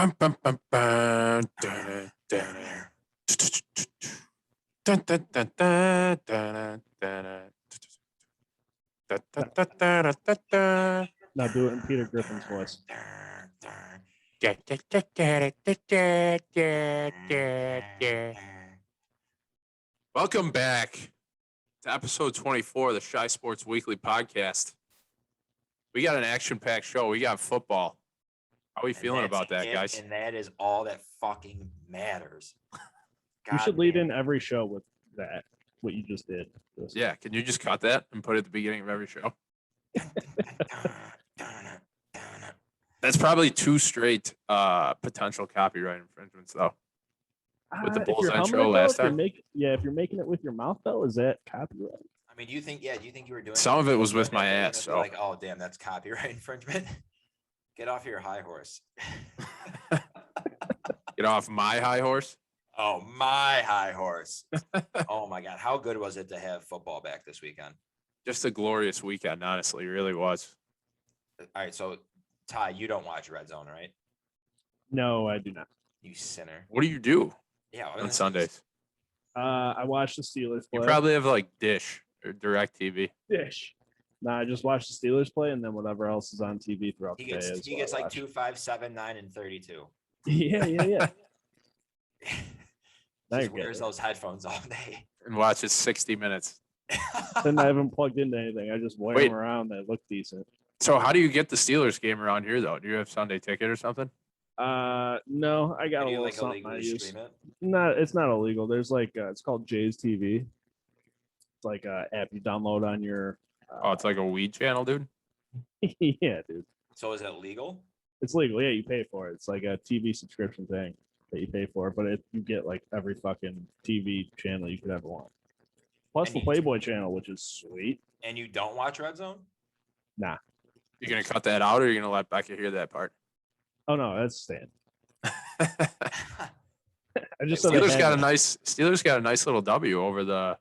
Bum, bum, bum, bum. Dun, dun, dun, dun, dun, dun, dun, dun, dun. Now do it in Peter Griffin's voice. Welcome back to episode 24 of the Shy Sports Weekly podcast. We got an action-packed show. We got football. How are we feeling about that, guys? And that is all that fucking matters. You should lead in every show with that, what you just did. Yeah, can you just cut that and put it at the beginning of every show? That's probably two straight potential copyright infringements, though. With the Bulls intro last time. If you're making it with your mouth, though, is that copyright? I mean, do you think you were doing some of it was with my ass? So like, oh damn, that's copyright infringement. Get off your high horse. Get off my high horse. Oh, my high horse. Oh my God, how good was it to have football back this weekend? Just a glorious weekend, honestly, it really was. All right, so Ty, you don't watch Red Zone, right? No, I do not. You sinner. What do you do? Yeah, on Sundays. I watch the Steelers play. You probably have like Dish or Direct TV. Dish. No, I just watch the Steelers play, and then whatever else is on TV throughout the day. He gets like 2, 5, 7, 9, and 32. Yeah. Just wears those headphones all day and watches 60 minutes. Then I haven't plugged into anything. I just wear them around. They look decent. So how do you get the Steelers game around here, though? Do you have Sunday ticket or something? No, I got a little something I use. Stream it? No, it's not illegal. There's like it's called Jay's TV. It's like a app you download on your. It's like a weed channel, dude. Yeah, dude. So is it legal? It's legal. Yeah, you pay for it. It's like a TV subscription thing that you pay for, but you get like every fucking TV channel you could ever want. Plus the Playboy channel, which is sweet. And you don't watch Red Zone? Nah. You're gonna cut that out, or you're gonna let Becca hear that part? Oh no, that's staying. I just Steelers got a nice little W over the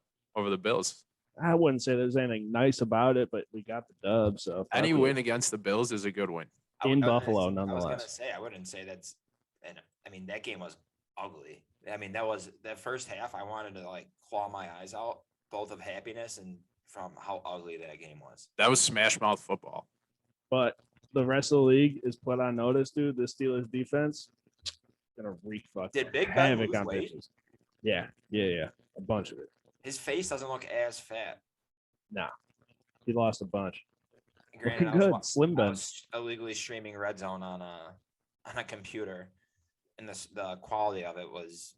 Bills. I wouldn't say there's anything nice about it, but we got the dub. So any win against the Bills is a good win in Buffalo, nonetheless. I was gonna say I wouldn't say that's, and I mean that game was ugly. I mean that first half I wanted to like claw my eyes out, both of happiness and from how ugly that game was. That was smash mouth football. But the rest of the league is put on notice, dude. The Steelers defense gonna wreak Did Big Ben havoc on weight? pitches. Yeah, a bunch of it. His face doesn't look as fat. Nah, he lost a bunch. Granted, good, Slim Ben. I was illegally streaming Red Zone on a computer, and the quality of it was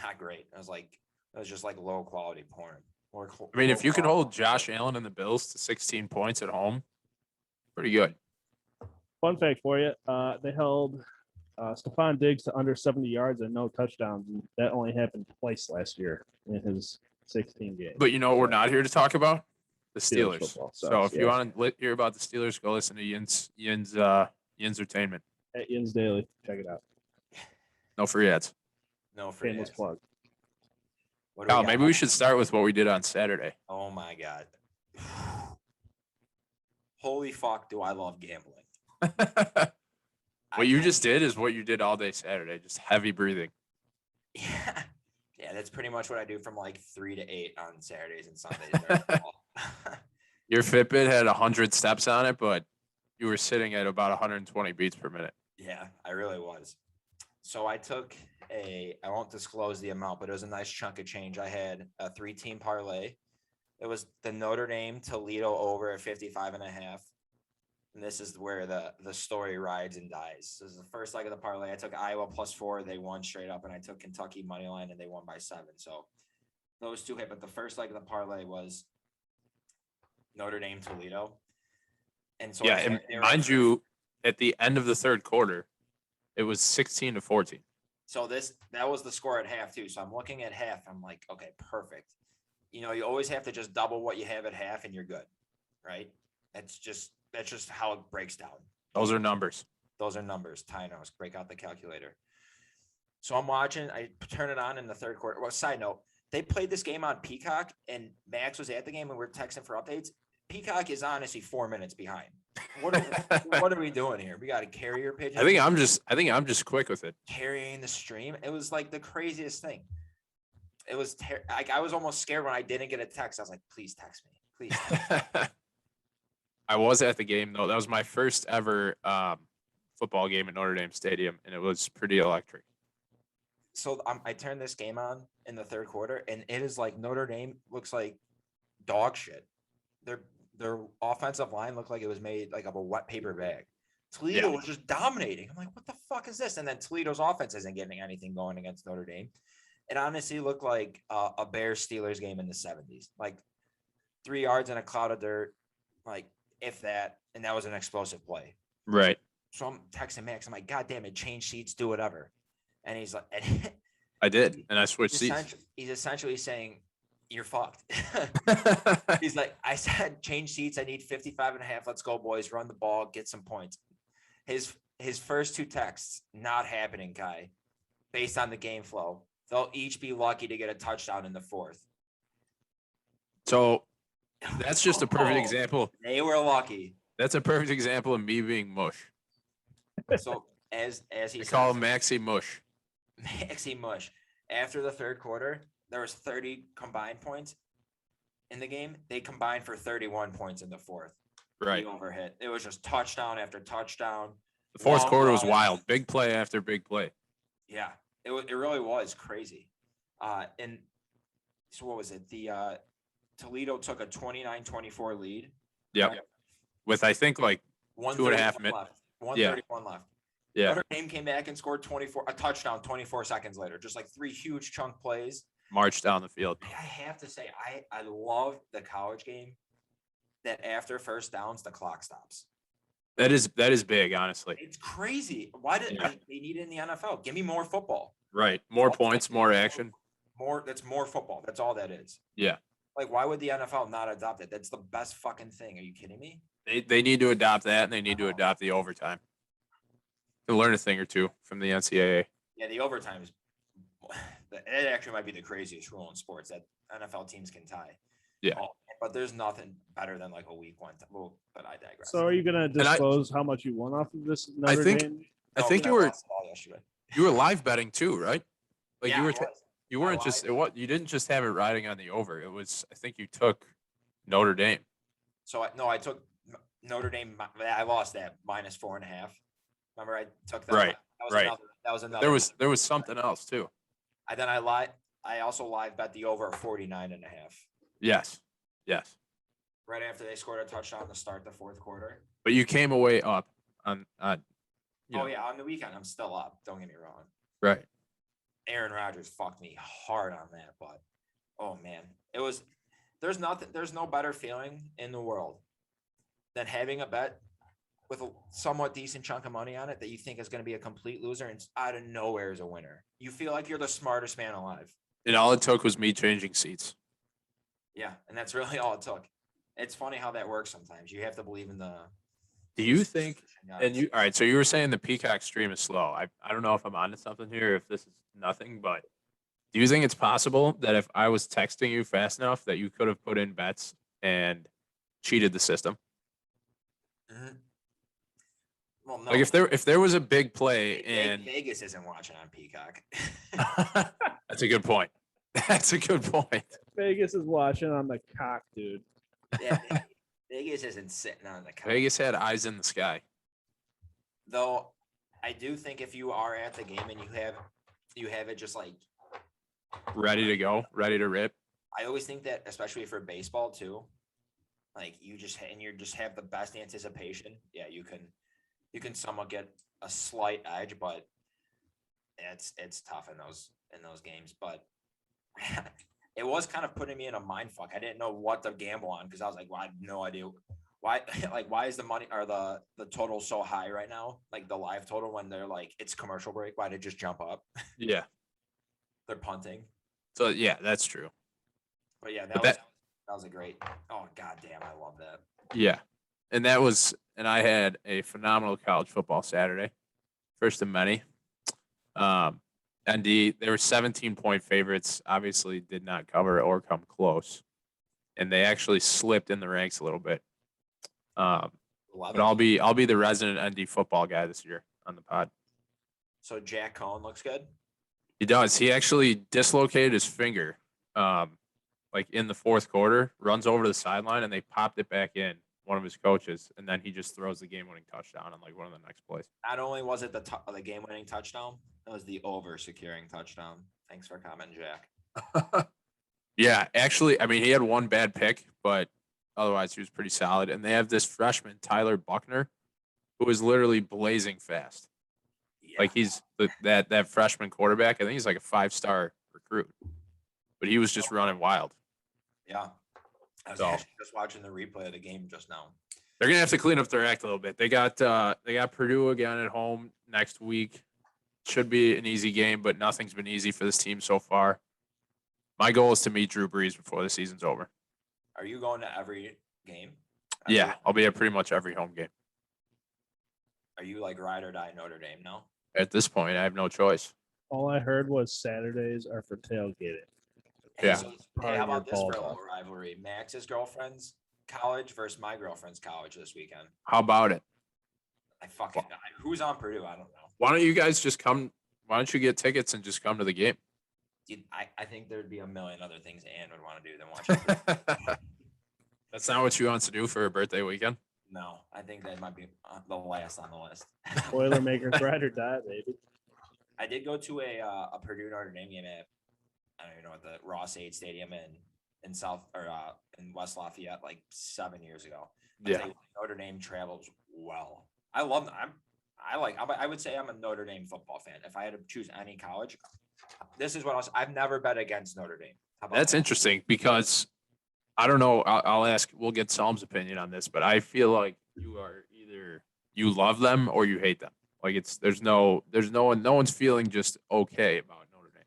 not great. It was just like low quality porn. I mean, if you can hold Josh Allen and the Bills to 16 points at home, pretty good. Fun fact for you: they held Stephon Diggs to under 70 yards and no touchdowns, and that only happened twice last year in his 16 games. But you know what we're not here to talk about? The Steelers. Football so if you want to hear about the Steelers, go listen to Yin's Entertainment. At Yin's Daily. Check it out. No free ads. No free Shameless ads. plug. Maybe we should start with what we did on Saturday. Oh my God. Holy fuck, do I love gambling. What you just did is what you did all day Saturday, just heavy breathing. Yeah, that's pretty much what I do from like 3 to 8 on Saturdays and Sundays. Your Fitbit had 100 steps on it, but you were sitting at about 120 beats per minute. Yeah, I really was. So I took I won't disclose the amount, but it was a nice chunk of change. I had a 3-team parlay. It was the Notre Dame Toledo over at 55.5. And this is where the story rides and dies. This is the first leg of the parlay. I took Iowa +4. They won straight up. And I took Kentucky money line, and they won by 7. So those two hit. But the first leg of the parlay was Notre Dame Toledo. And so and mind you, at the end of the third quarter, it was 16-14. So that was the score at half too. So I'm looking at half. I'm like, okay, perfect. You always have to just double what you have at half and you're good, right? That's just how it breaks down. Those are numbers. Ty knows. Break out the calculator. So I'm watching. I turn it on in the third quarter. Well, side note, they played this game on Peacock, and Max was at the game, and we're texting for updates. Peacock is honestly 4 minutes behind. What are we doing here? We got a carrier pigeon. I think I'm just quick with it. Carrying the stream. It was like the craziest thing. It was like I was almost scared when I didn't get a text. I was like, please text me. Please text me. I was at the game though. That was my first ever football game at Notre Dame Stadium, and it was pretty electric. So I turned this game on in the third quarter, and it is like Notre Dame looks like dog shit. Their offensive line looked like it was made like of a wet paper bag. Toledo was just dominating. I'm like, what the fuck is this? And then Toledo's offense isn't getting anything going against Notre Dame. It honestly looked like a Bears Steelers game in the 70s, like 3 yards in a cloud of dirt, like if that, and that was an explosive play. Right. So I'm texting Max. I'm like, God damn it, change seats, do whatever. And he's like, I did, and I switched seats. He's essentially saying, you're fucked. He's like, I said, change seats. I need 55 and a half. Let's go, boys. Run the ball, get some points. His first 2 texts, not happening, Kai, based on the game flow. They'll each be lucky to get a touchdown in the 4th. So that's just a perfect example. They were lucky. That's a perfect example of me being mush. So as he call him Maxie Mush. Maxie Mush. After the third quarter, there was 30 combined points in the game. They combined for 31 points in the 4th. Right. The overhit. It was just touchdown after touchdown. The 4th quarter was wild. Big play after big play. Yeah, it really was crazy. And so what was it? The Toledo took a 29-24 lead. Yep. Right? With I think like 2.5 minutes. 131 left. Yeah. Notre Dame came back and scored a touchdown 24 seconds later. Just like 3 huge chunk plays. Marched down the field. I have to say, I love the college game that after first downs, the clock stops. That is big, honestly. It's crazy. Why did they need it in the NFL? Give me more football. Right. More points, more action. That's more football. That's all that is. Yeah. Like, why would the NFL not adopt it? That's the best fucking thing. Are you kidding me? They need to adopt that, and they need to adopt the overtime. To learn a thing or two from the NCAA. Yeah, the overtime is it actually might be the craziest rule in sports that NFL teams can tie. Yeah. But there's nothing better than like a week 1. Well, but I digress. So are you going to disclose how much you won off of this Notre Dame? I think you were live betting too, right? Like yeah, you weren't just you didn't just have it riding on the over. It was I think you took Notre Dame. So I took Notre Dame. I lost that -4.5. Remember I took that. Right. That was another. There was something else too. I also live bet the over 49.5. Yes. Right after they scored a touchdown to start the 4th quarter. But you came away up on. On the weekend I'm still up. Don't get me wrong. Right. Aaron Rodgers fucked me hard on that, but oh man, there's no better feeling in the world than having a bet with a somewhat decent chunk of money on it that you think is going to be a complete loser and out of nowhere is a winner. You feel like you're the smartest man alive. And all it took was me changing seats. Yeah, and that's really all it took. It's funny how that works sometimes. You have to believe in the. Do you think? And you all right? So you were saying the Peacock stream is slow. I don't know if I'm onto something here. If this is nothing, but do you think it's possible that if I was texting you fast enough that you could have put in bets and cheated the system? Mm-hmm. Well, no. Like if there was a big play and Vegas isn't watching on Peacock. That's a good point. That's a good point. Vegas is watching on the cock, dude. Yeah, Vegas isn't sitting on the cock. Vegas had eyes in the sky. Though I do think if you are at the game and you have it just like ready to go, ready to rip. I always think that, especially for baseball too, like you just have the best anticipation. Yeah, you can somewhat get a slight edge, but it's tough in those games. But it was kind of putting me in a mind fuck. I didn't know what to gamble on because I was like, well, I have no idea why. Like, why is the money or the total so high right now? Like the live total when they're like it's commercial break. Why did it just jump up? Yeah, they're punting. So yeah, that's true. But yeah, that was a great. Oh god damn, I love that. Yeah, and I had a phenomenal college football Saturday, first of many. And they were 17-point favorites. Obviously, did not cover or come close. and they actually slipped in the ranks a little bit. But 11. I'll be the resident ND football guy this year on the pod. So Jack Cohn looks good. He does. He actually dislocated his finger, like in the fourth quarter. Runs over to the sideline, and they popped it back in. One of his coaches, and then he just throws the game-winning touchdown on like one of the next plays. Not only was it the game-winning touchdown, it was the over-securing touchdown. Thanks for commenting, Jack. Yeah, actually, I mean, he had one bad pick, but otherwise he was pretty solid. And they have this freshman, Tyler Buckner, who is literally blazing fast. Yeah. Like he's that freshman quarterback. I think he's like a 5-star recruit, but he was just running wild. Yeah. I was actually just watching the replay of the game just now. They're gonna have to clean up their act a little bit. They got Purdue again at home next week. Should be an easy game, but nothing's been easy for this team so far. My goal is to meet Drew Brees before the season's over. Are you going to every game? Yeah, I'll be at pretty much every home game. Are you like ride or die Notre Dame now? At this point, I have no choice. All I heard was Saturdays are for tailgating. Yeah. Hey, how about this for a little rivalry? Max's girlfriend's college versus my girlfriend's college this weekend. How about it? Who's on Purdue? I don't know. Why don't you guys just come? Why don't you get tickets and just come to the game? Dude, I think there'd be a million other things Ann would want to do than watch it. That's not what she wants to do for her birthday weekend. No, I think that might be the last on the list. Boilermakers ride or die, baby. I did go to a Purdue Notre Dame game at I don't even know what the Ross Aid Stadium in South or in West Lafayette like 7 years ago. Yeah. Notre Dame travels well. I love them. I would say I'm a Notre Dame football fan. If I had to choose any college, this is what else. I've never bet against Notre Dame. How about That's that? interesting because I don't know. I'll ask. We'll get Salm's opinion on this, but I feel like you are either you love them or you hate them. Like there's no one's feeling just okay about Notre Dame.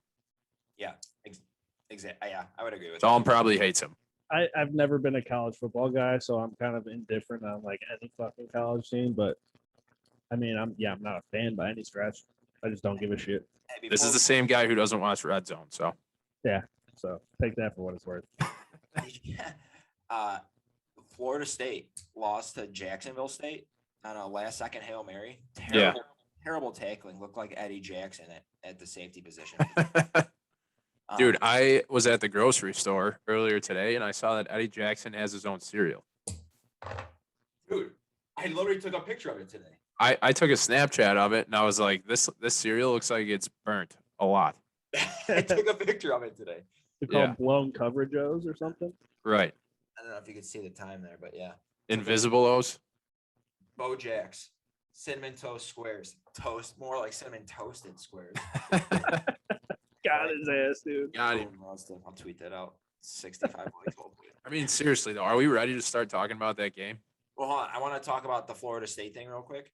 Yeah, exactly. Yeah, I would agree with Salm that. probably hates him. I've never been a college football guy, so I'm kind of indifferent on like any fucking college team. But I mean, I'm not a fan by any stretch. I just don't give a shit. Hey, This is the same guy who doesn't watch Red Zone. So Yeah, so take that for what it's worth. Florida State lost to Jacksonville State on a last-second Hail Mary. Terrible tackling. Looked like Eddie Jackson at the safety position. Dude, I was at the grocery store earlier today, and I saw that Eddie Jackson has his own cereal. Dude, I literally took a picture of it today. I took a Snapchat of it, and I was like, this cereal looks like it's burnt a lot. I took a picture of it today. You call them blown coverage O's or something? Right. I don't know if you could see the time there, but yeah. Invisible O's? Bo Jacks. Cinnamon toast squares. Toast, more like cinnamon toasted squares. Got his ass, dude. Got him. I'll tweet that out. 65 likes. I mean, seriously, though, are we ready to start talking about that game? Well, hold on. I want to talk about the Florida State thing real quick.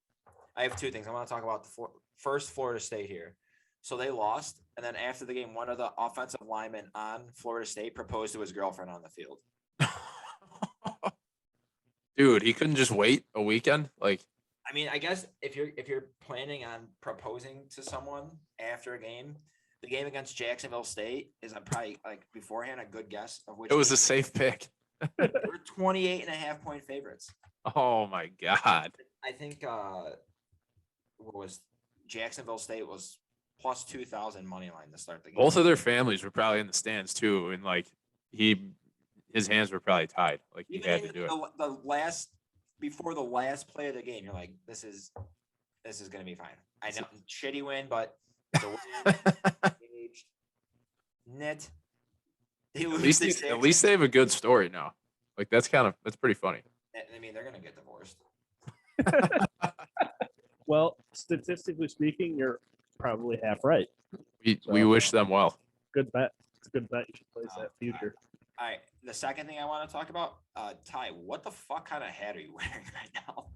I have two things. I want to talk about the first Florida State here. So they lost, and then after the game, one of the offensive linemen on Florida State proposed to his girlfriend on the field. Dude, he couldn't just wait a weekend? Like, I mean, I guess if you're planning on proposing to someone after a game, the game against Jacksonville State is probably like beforehand a good guess of which it was a safe pick. We're 28.5-point favorites. Oh my God. I think what was Jacksonville State was plus 2,000 money line to start the game. Both of their families were probably in the stands too, and like his hands were probably tied. Like he had to do it. The last before the last play of the game, you're like, this is gonna be fine. I know shitty win, but it's a win. Engaged. Net. At least they have a good story now. Like that's pretty funny. I mean, they're gonna get divorced. Well, statistically speaking, you're probably half right. We wish them well. Good bet. It's a good bet. You should place that future. All right. The second thing I want to talk about, Ty, what the fuck kind of hat are you wearing right now?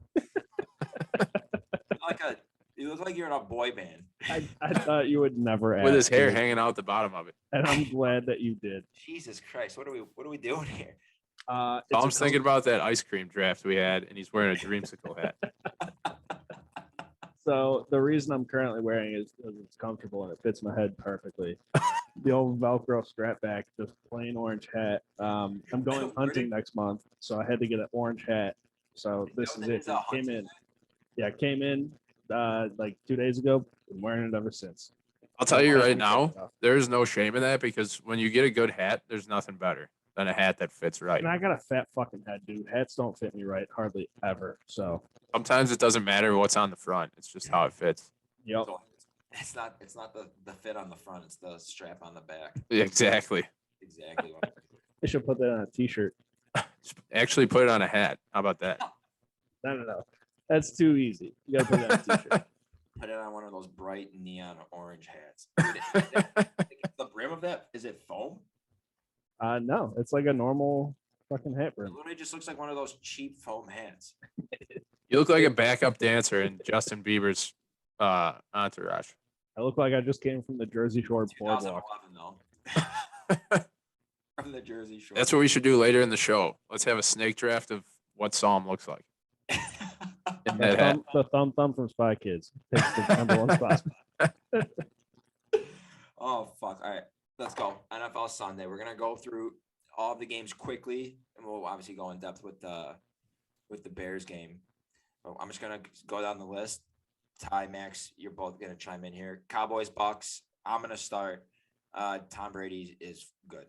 You look like you're in a boy band. I thought you would never ask. With his hair dude. hanging out the bottom of it. And I'm glad that you did. Jesus Christ, what are we doing here? Tom's thinking about that ice cream draft we had, and he's wearing a dreamsicle hat. So the reason I'm currently wearing it is because it's comfortable and it fits my head perfectly. The old Velcro strap back, just plain orange hat. I'm going hunting next month, so I had to get an orange hat. So this is it. Came in. Yeah, came in like 2 days ago. Been wearing it ever since. I'll tell you right now, there's no shame in that because when you get a good hat, there's nothing better than a hat that fits right. And I got a fat fucking head, dude. Hats don't fit me right hardly ever. So sometimes it doesn't matter what's on the front. It's just how it fits. Yep. So it's not the fit on the front, it's the strap on the back. Exactly. Exactly. I should put that on a t-shirt. Actually put it on a hat. How about that? No. That's too easy. You gotta put it on a t-shirt. Put it on one of those bright neon orange hats. The brim of that, is it foam? No, it's like a normal fucking hat It brim. literally just looks like one of those cheap foam hats. You look like a backup dancer in Justin Bieber's entourage. I look like I just came from the Jersey Shore boardwalk. 2011 though. From the Jersey Shore. That's what we should do later in the show. Let's have a snake draft of what Psalm looks like. In that hat. The thumb from Spy Kids takes the number one spot. Oh fuck! All right, let's go. NFL Sunday. We're gonna go through all of the games quickly, and we'll obviously go in depth with the Bears game. I'm just gonna go down the list. Ty, Max, you're both gonna chime in here. Cowboys, Bucks. I'm gonna start. Tom Brady is good.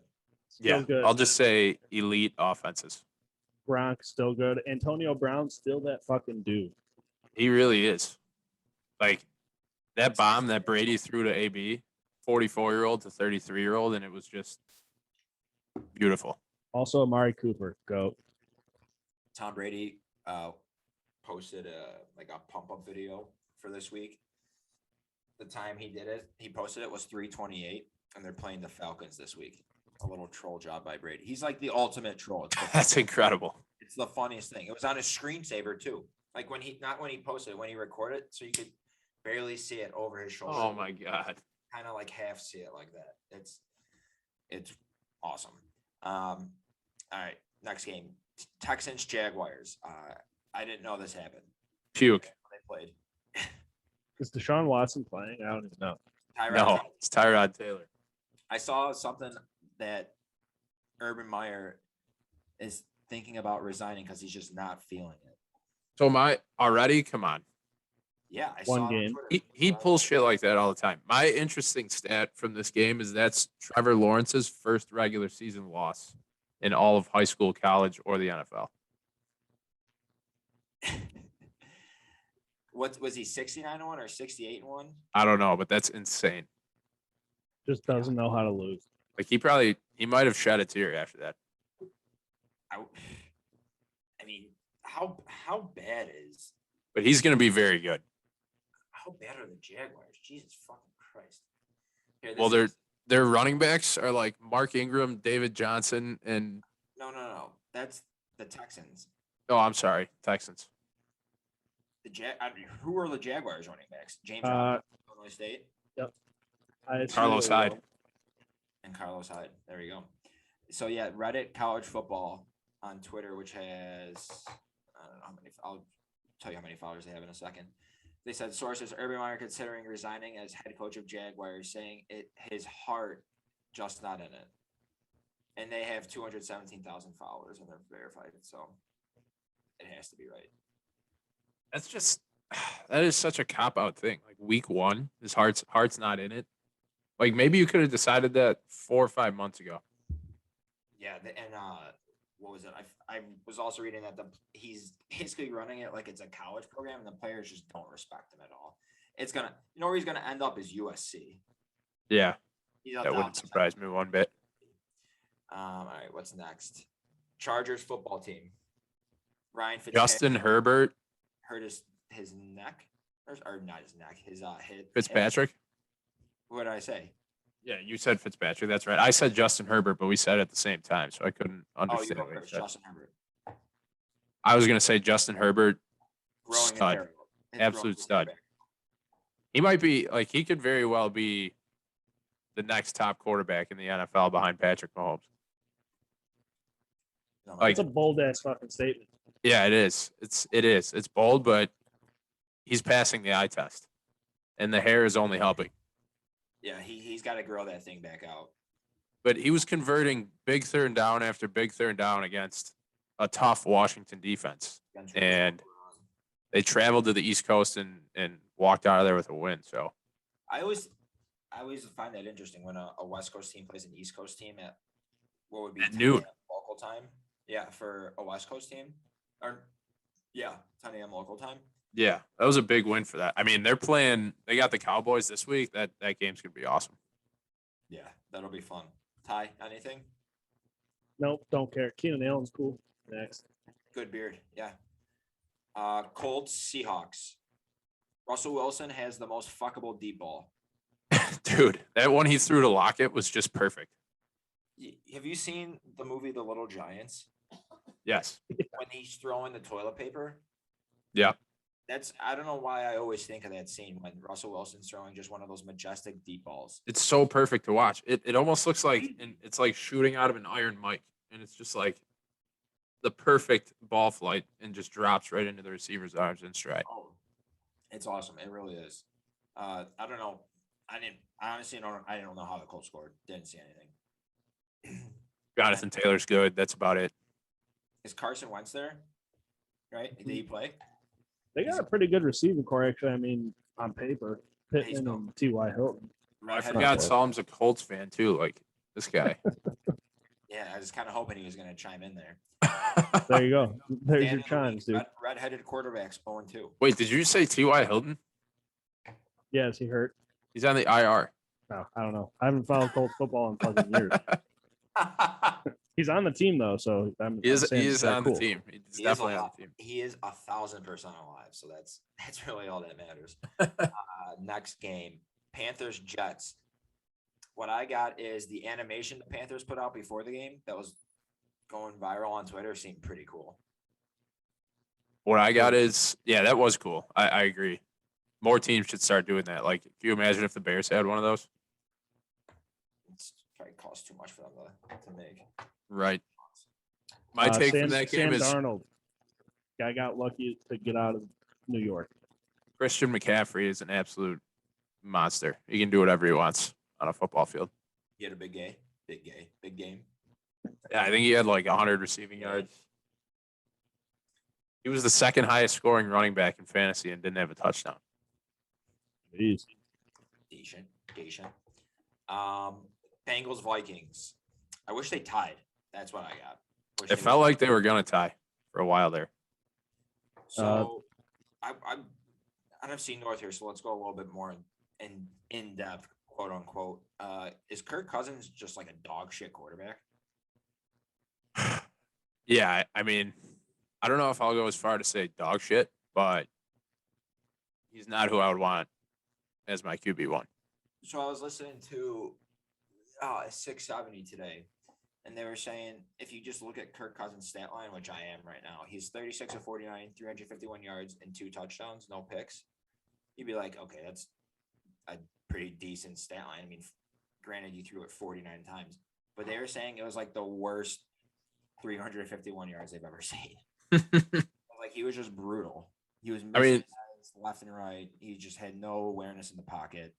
Yeah, good. I'll just say elite offenses. Gronk still good. Antonio Brown still that fucking dude. He really is. Like that bomb that Brady threw to AB, 44-year-old to 33-year-old, and it was just beautiful. Also, Amari Cooper, go. Tom Brady posted a pump up video for this week. The time he did it, he posted it was 3:28, and they're playing the Falcons this week. A little troll job by Brady. He's like the ultimate troll. That's incredible. It's the funniest thing. It was on his screensaver too. Like when he posted it, when he recorded, so you could barely see it over his shoulder. Oh my god. Kind of like half see it like that. It's awesome. All right, next game. Texans Jaguars. I didn't know this happened. Puke. They played. Is Deshaun Watson playing? I don't even know. No, it's Tyrod Taylor. I saw something that Urban Meyer is thinking about resigning because he's just not feeling it. So come on. Yeah, I One saw game. He pulls shit like that all the time. My interesting stat from this game is that's Trevor Lawrence's first regular season loss in all of high school, college, or the NFL. What was he 69-1 or 68-1? I don't know, but that's insane. Just doesn't know how to lose. Like he might have shed a tear after that. I mean, how bad is? But he's going to be very good. How bad are the Jaguars? Jesus fucking Christ! Here, Well, their running backs are like Mark Ingram, David Johnson, and no. That's the Texans. oh, I'm sorry, Texans. Who are the Jaguars running backs? James Robinson, Illinois State. Yep. Carlos Hyde. And Carlos Hyde. There you go. So yeah, Reddit College Football on Twitter, which has I don't know how many. I'll tell you how many followers they have in a second. They said sources: Urban Meyer considering resigning as head coach of Jaguars, saying his heart just not in it. And they have 217,000 followers, and they're verified, so it has to be right. That is such a cop-out thing. Like week one, his heart's not in it. Like maybe you could have decided that 4 or 5 months ago. Yeah, and what was it? I was also reading that he's basically running it like it's a college program, and the players just don't respect him at all. It's gonna, where he's gonna end up is USC. Yeah, that wouldn't surprise me one bit. All right, what's next? Chargers football team. Ryan Fitzpatrick. Justin Herbert hurt his neck, or not his neck, his hip. Fitzpatrick. What did I say? Yeah, you said Fitzpatrick. That's right. I said Justin Herbert, but we said it at the same time, so I couldn't understand. Oh, you first, Justin Herbert. I was gonna say Justin Herbert. Growing Stud. Absolute stud. He might be like he could very well be the next top quarterback in the NFL behind Patrick Mahomes. Like, it's a bold ass fucking statement. Yeah, it is. It's bold, but he's passing the eye test, and the hair is only helping. Yeah, he's got to grow that thing back out. But he was converting big third down after big third down against a tough Washington defense. Against And they traveled to the East Coast and walked out of there with a win. So I always find that interesting when a West Coast team plays an East Coast team at what would be At 10 noon. a.m. local time. Yeah, for a West Coast team. Or 10 a.m. local time. yeah, that was a big win for that. I mean, they got the Cowboys this week. That game's gonna be awesome. Yeah, that'll be fun. Ty, anything? Nope, don't care. Keenan Allen's cool. Next. Good beard. Yeah. Colts Seahawks. Russell Wilson has the most fuckable deep ball. Dude, that one he threw to Lockett was just perfect. Have you seen the movie The Little Giants? Yes. When he's throwing the toilet paper? Yeah. I don't know why I always think of that scene when Russell Wilson's throwing just one of those majestic deep balls. It's so perfect to watch. It almost looks like it's like shooting out of an iron mic. And it's just like the perfect ball flight and just drops right into the receiver's arms in stride. Oh, it's awesome. It really is. I don't know. I honestly don't know how the Colts scored. Didn't see anything. Jonathan Taylor's good. That's about it. Is Carson Wentz there? Right? Did he play? They got a pretty good receiving core, actually. I mean, on paper, Pittman no- and T.Y. Hilton. I forgot Salim's a Colts fan too. Like this guy. Yeah, I was kind of hoping he was going to chime in there. There you go. There's Dan your of the chimes, week, dude. Red-headed quarterbacks 0-2. Wait, did you say T.Y. Hilton? Yes, he hurt. He's on the IR. No, I don't know. I haven't followed Colts football in fucking years. He's on the team though, so He is saying on cool. the team. He's He is definitely on the team. He is 1,000% alive, so that's really all that matters. Next game, Panthers Jets. What I got is the animation the Panthers put out before the game that was going viral on Twitter. Seemed pretty cool. What I got is, yeah, that was cool. I agree. More teams should start doing that. Like, can you imagine if the Bears had one of those? It's probably cost too much for them to make. Right. My take Sam, from that game is Darnold. Guy got lucky to get out of New York. Christian McCaffrey is an absolute monster. He can do whatever he wants on a football field. He had a big game. Yeah, I think he had like 100 receiving yards. He was the second highest scoring running back in fantasy and didn't have a touchdown. Jeez. Decent. Bengals Vikings. I wish they tied. That's what I got. It felt like they were gonna tie for a while there. So I'm NFC North here, so let's go a little bit more in depth, quote unquote. Is Kirk Cousins just like a dog shit quarterback? Yeah, I mean, I don't know if I'll go as far to say dog shit, but he's not who I would want as my QB1. So I was listening to 670 today, and they were saying if you just look at Kirk Cousins' stat line, which I am right now, he's 36 of 49, 351 yards, and 2 touchdowns, no picks. You'd be like, okay, that's a pretty decent stat line. I mean, granted, you threw it 49 times, but they were saying it was like the worst 351 yards they've ever seen. Like he was just brutal. He was missing left and right. He just had no awareness in the pocket,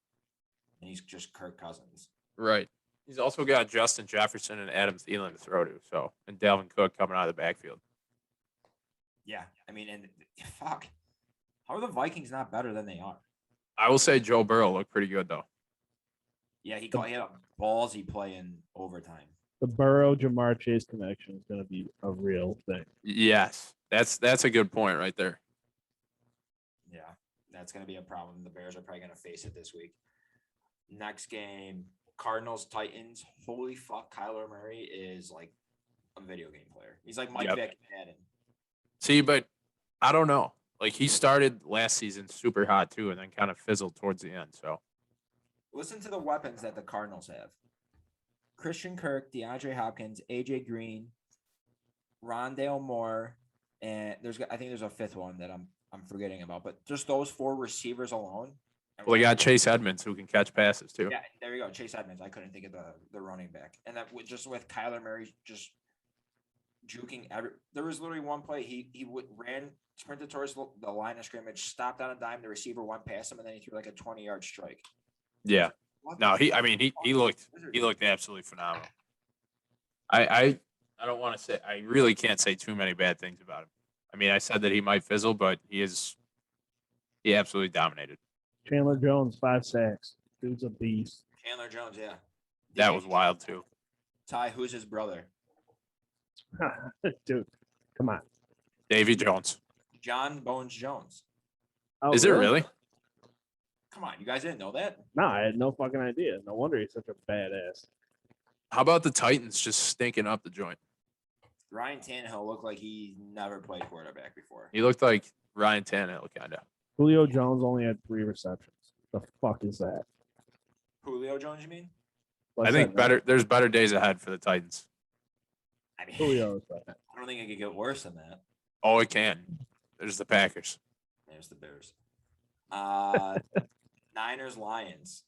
and he's just Kirk Cousins. Right. He's also got Justin Jefferson and Adam Thielen to throw to. So, and Dalvin Cook coming out of the backfield. Yeah, I mean, and fuck, how are the Vikings not better than they are? I will say Joe Burrow looked pretty good though. Yeah, he had a ballsy play in overtime. The Burrow Jamar Chase connection is going to be a real thing. Yes, that's a good point right there. Yeah, that's going to be a problem. The Bears are probably going to face it this week. Next game, Cardinals Titans. Holy fuck, Kyler Murray is like a video game player. He's like Mike Vick and Madden. See, but I don't know. Like he started last season super hot too, and then kind of fizzled towards the end. So listen to the weapons that the Cardinals have: Christian Kirk, DeAndre Hopkins, AJ Green, Rondale Moore, and I think there's a fifth one that I'm forgetting about. But just those 4 receivers alone. Well, they got Chase Edmonds who can catch passes too. Yeah, there you go, Chase Edmonds. I couldn't think of the running back, and that just with Kyler Murray just juking there was literally one play he sprinted towards the line of scrimmage, stopped on a dime, the receiver went past him, and then he threw like a 20-yard strike. Yeah, No, he looked absolutely phenomenal. I don't want to say, I really can't say too many bad things about him. I mean, I said that he might fizzle, but he absolutely dominated. Chandler Jones, 5 sacks. Dude's a beast. Chandler Jones, yeah. That was wild too. Ty, who's his brother? Dude, come on. Davy Jones. John Bones Jones. Oh, Is it really? Come on, you guys didn't know that? No, I had no fucking idea. No wonder he's such a badass. How about the Titans just stinking up the joint? Ryan Tannehill looked like he never played quarterback before. He looked like Ryan Tannehill, kind of. Julio Jones only had 3 receptions. The fuck is that? Julio Jones, you mean? I think there's better days ahead for the Titans. I mean, Julio is bad. I don't think it could get worse than that. Oh, it can. There's the Packers. There's the Bears. Niners, Lions.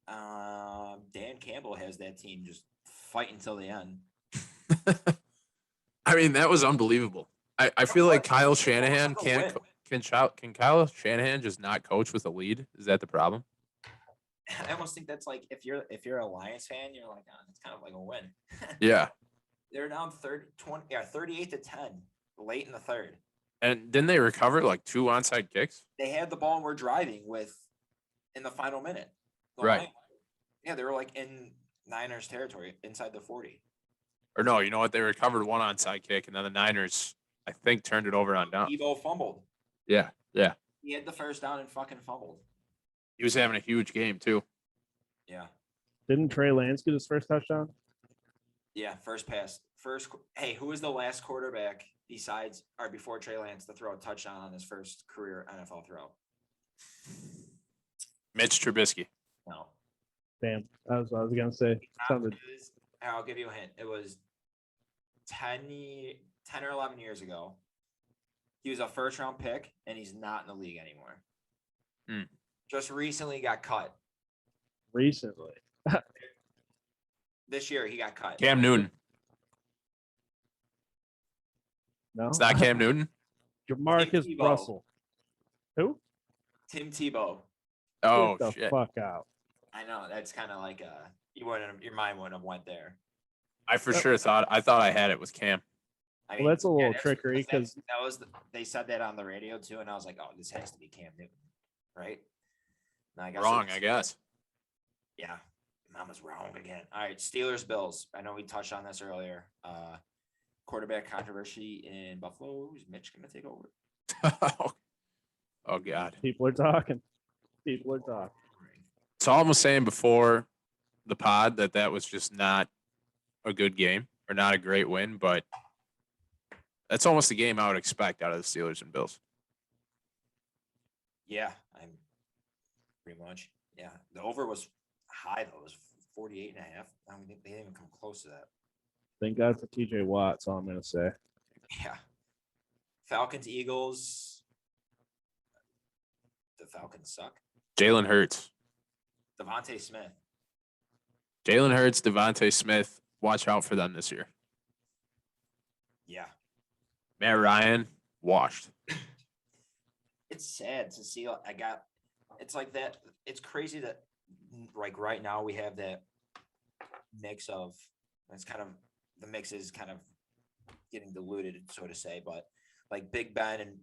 Dan Campbell has that team just fighting until the end. I mean, that was unbelievable. I feel like Kyle Shanahan can Kyle Shanahan just not coach with a lead? Is that the problem? I almost think that's like if you're a Lions fan, you're like, it's kind of like a win. Yeah. They're down 38-10 late in the third. And didn't they recover like 2 onside kicks? They had the ball and were driving in the final minute. Right. Yeah, they were like in Niners territory inside the 40. Or no, you know what? They recovered 1 onside kick, and then the Niners, I think, turned it over on down. Evo fumbled. Yeah. He had the first down and fucking fumbled. He was having a huge game too. Yeah. Didn't Trey Lance get his first touchdown? Yeah, first pass. Hey, who was the last quarterback before Trey Lance to throw a touchdown on his first career NFL throw? Mitch Trubisky. No. Damn. I was gonna say something. I'll give you a hint. It was 10 or 11 years ago. He was a first-round pick, and he's not in the league anymore. Just recently got cut. Recently. This year, he got cut. Cam Newton. No. It's not Cam Newton. Jamarcus Russell. Who? Tim Tebow. Oh, Get the shit. fuck out. I know. That's kind of like your mind wouldn't have went there. I for sure thought I had it with Cam. I Well, that's a little that's trickery because they said that on the radio too, and I was like, oh, this has to be Cam Newton, right? And I Wrong, I guess. Yeah, mom was wrong again. All right, Steelers, Bills. I know we touched on this earlier. Quarterback controversy in Buffalo. Is Mitch going to take over? Oh, God. people are talking. So I was saying before the pod that was just not a good game or not a great win, but that's almost the game I would expect out of the Steelers and Bills. Yeah, I'm pretty much. Yeah, the over was high though. It was 48.5. I don't think they didn't even come close to that. Thank God for TJ Watt, that's all I'm gonna say. Yeah. Falcons, Eagles. The Falcons suck. Jalen Hurts. Devontae Smith. Jalen Hurts, Devontae Smith. Watch out for them this year. Yeah. Matt Ryan, washed. It's sad to see. It's like that. It's crazy that like right now we have that mix of, it's kind of, the mix is kind of getting diluted, so to say, but like Big Ben and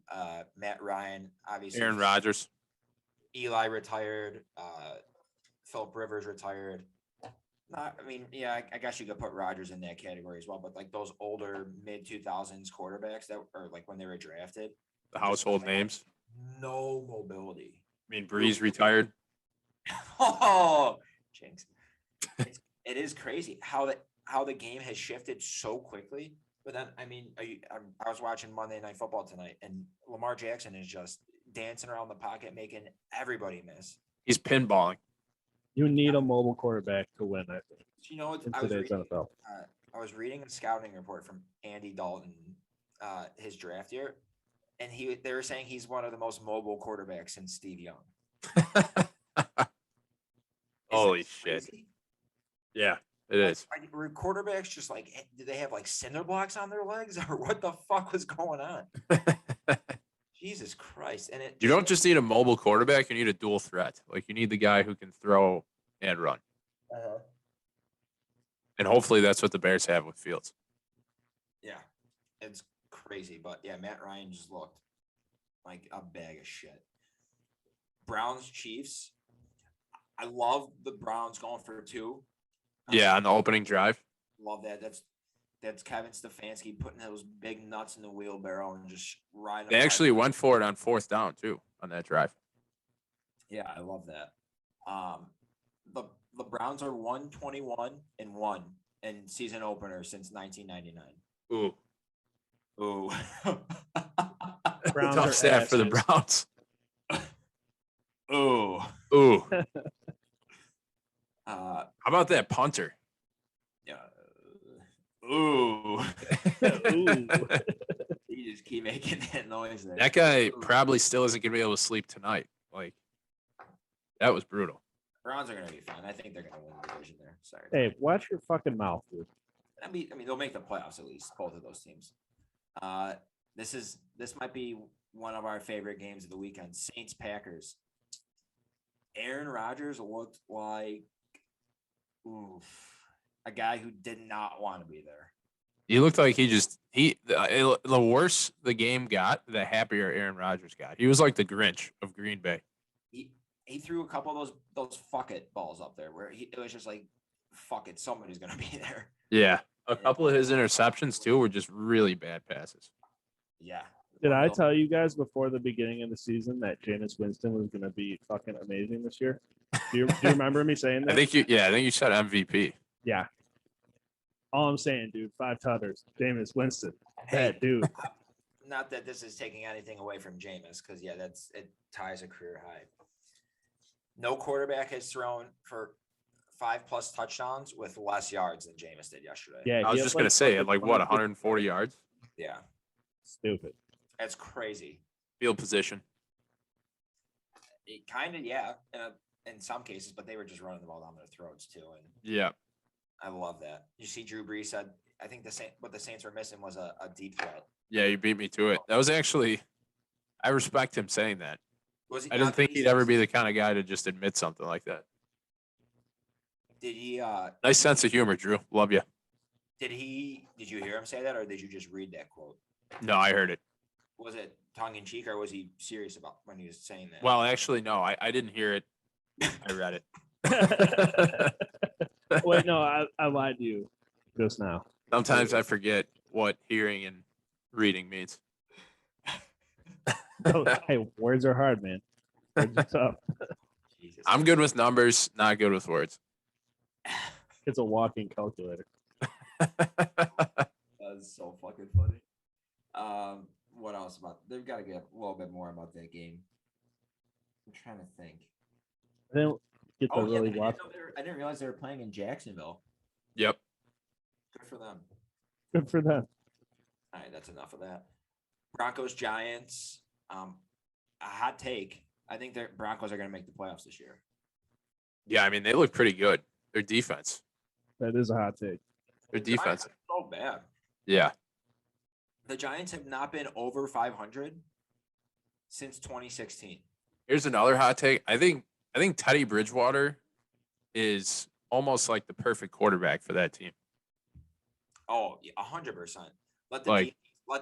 Matt Ryan, obviously. Aaron Rodgers. Eli retired. Philip Rivers retired. I guess you could put Rodgers in that category as well, but like those older mid 2000s quarterbacks that are like when they were drafted, The household names. no mobility. I mean, Breeze retired. Oh, jinx! It is crazy how the game has shifted so quickly. But then, I mean, I was watching Monday Night Football tonight, and Lamar Jackson is just dancing around the pocket, making everybody miss. He's pinballing. You need a mobile quarterback to win, I think. You know what? In today's NFL. I was reading a scouting report from Andy Dalton, his draft year, and they were saying he's one of the most mobile quarterbacks since Steve Young. Holy shit. Yeah, it is. Were quarterbacks just like, did they have like cinder blocks on their legs or what the fuck was going on? Jesus Christ! And You don't just need a mobile quarterback; you need a dual threat. Like you need the guy who can throw and run. Uh-huh. And hopefully that's what the Bears have with Fields. Yeah, it's crazy, but yeah, Matt Ryan just looked like a bag of shit. Browns Chiefs. I love the Browns going for 2. Yeah, on the opening drive. Love that. That's Kevin Stefanski putting those big nuts in the wheelbarrow and just riding. They actually went for it on 4th down too on that drive. Yeah, I love that. The Browns are 121-1 in season opener since 1999. Ooh, Ooh. Browns tough are stat for the asses. Browns. Ooh. Ooh, Uh, how about that punter? yeah. Ooh. Ooh. You just keep making that noise there. That guy probably still isn't gonna be able to sleep tonight. Like that was brutal. Browns are gonna be fine. I think they're gonna win the division there. Sorry. Hey, watch your fucking mouth, dude. I mean, they'll make the playoffs at least. Both of those teams. This might be one of our favorite games of the weekend. Saints Packers. Aaron Rodgers looked like a guy who did not want to be there. He looked like the worse the game got, the happier Aaron Rodgers got. He was like the Grinch of Green Bay. He threw a couple of those fuck it balls up there where it was just like, fuck it, somebody's gonna be there. Yeah, a couple of his interceptions too were just really bad passes. Yeah. Did I tell you guys before the beginning of the season that Jameis Winston was going to be fucking amazing this year? Do you remember me saying that? I think you said MVP. Yeah. All I'm saying, dude, 5 tutters. Jameis Winston. That dude. Not that this is taking anything away from Jameis, because it ties a career high. No quarterback has thrown for 5+ touchdowns with less yards than Jameis did yesterday. Yeah, I was just gonna say, at like what, 140 yards? Yeah. Stupid. That's crazy. Field position. It kind of, yeah, in some cases, but they were just running the ball down their throats too. And Yeah. I love that. You see, Drew Brees said, I think what the Saints were missing was a deep threat. Yeah, you beat me to it. That was actually, I respect him saying that. Was he? I didn't think he'd ever be the kind of guy to just admit something like that. Did he? Nice sense of humor, Drew. Love you. Did you hear him say that, or did you just read that quote? No, I heard it. Was it tongue in cheek, or was he serious about when he was saying that? Well, actually, no, I didn't hear it. I read it. Wait, no, I lied to you just now. Sometimes I forget what hearing and reading means. Hey, words are hard, man. Words are tough. Jesus. I'm good with numbers, not good with words. It's a walking calculator. That's so fucking funny. What else about? They've got to get a little bit more about that game. I'm trying to think. I didn't get to really I watch. didn't realize they were playing in Jacksonville. Yep. Good for them. Good for them. All right, that's enough of that. Broncos Giants. A hot take. I think the Broncos are going to make the playoffs this year. Yeah, I mean, they look pretty good. Their defense. That is a hot take. Their defense. So bad. Yeah. The Giants have not been over 500 since 2016. Here's another hot take. I think Teddy Bridgewater is almost like the perfect quarterback for that team. Oh, 100%. Let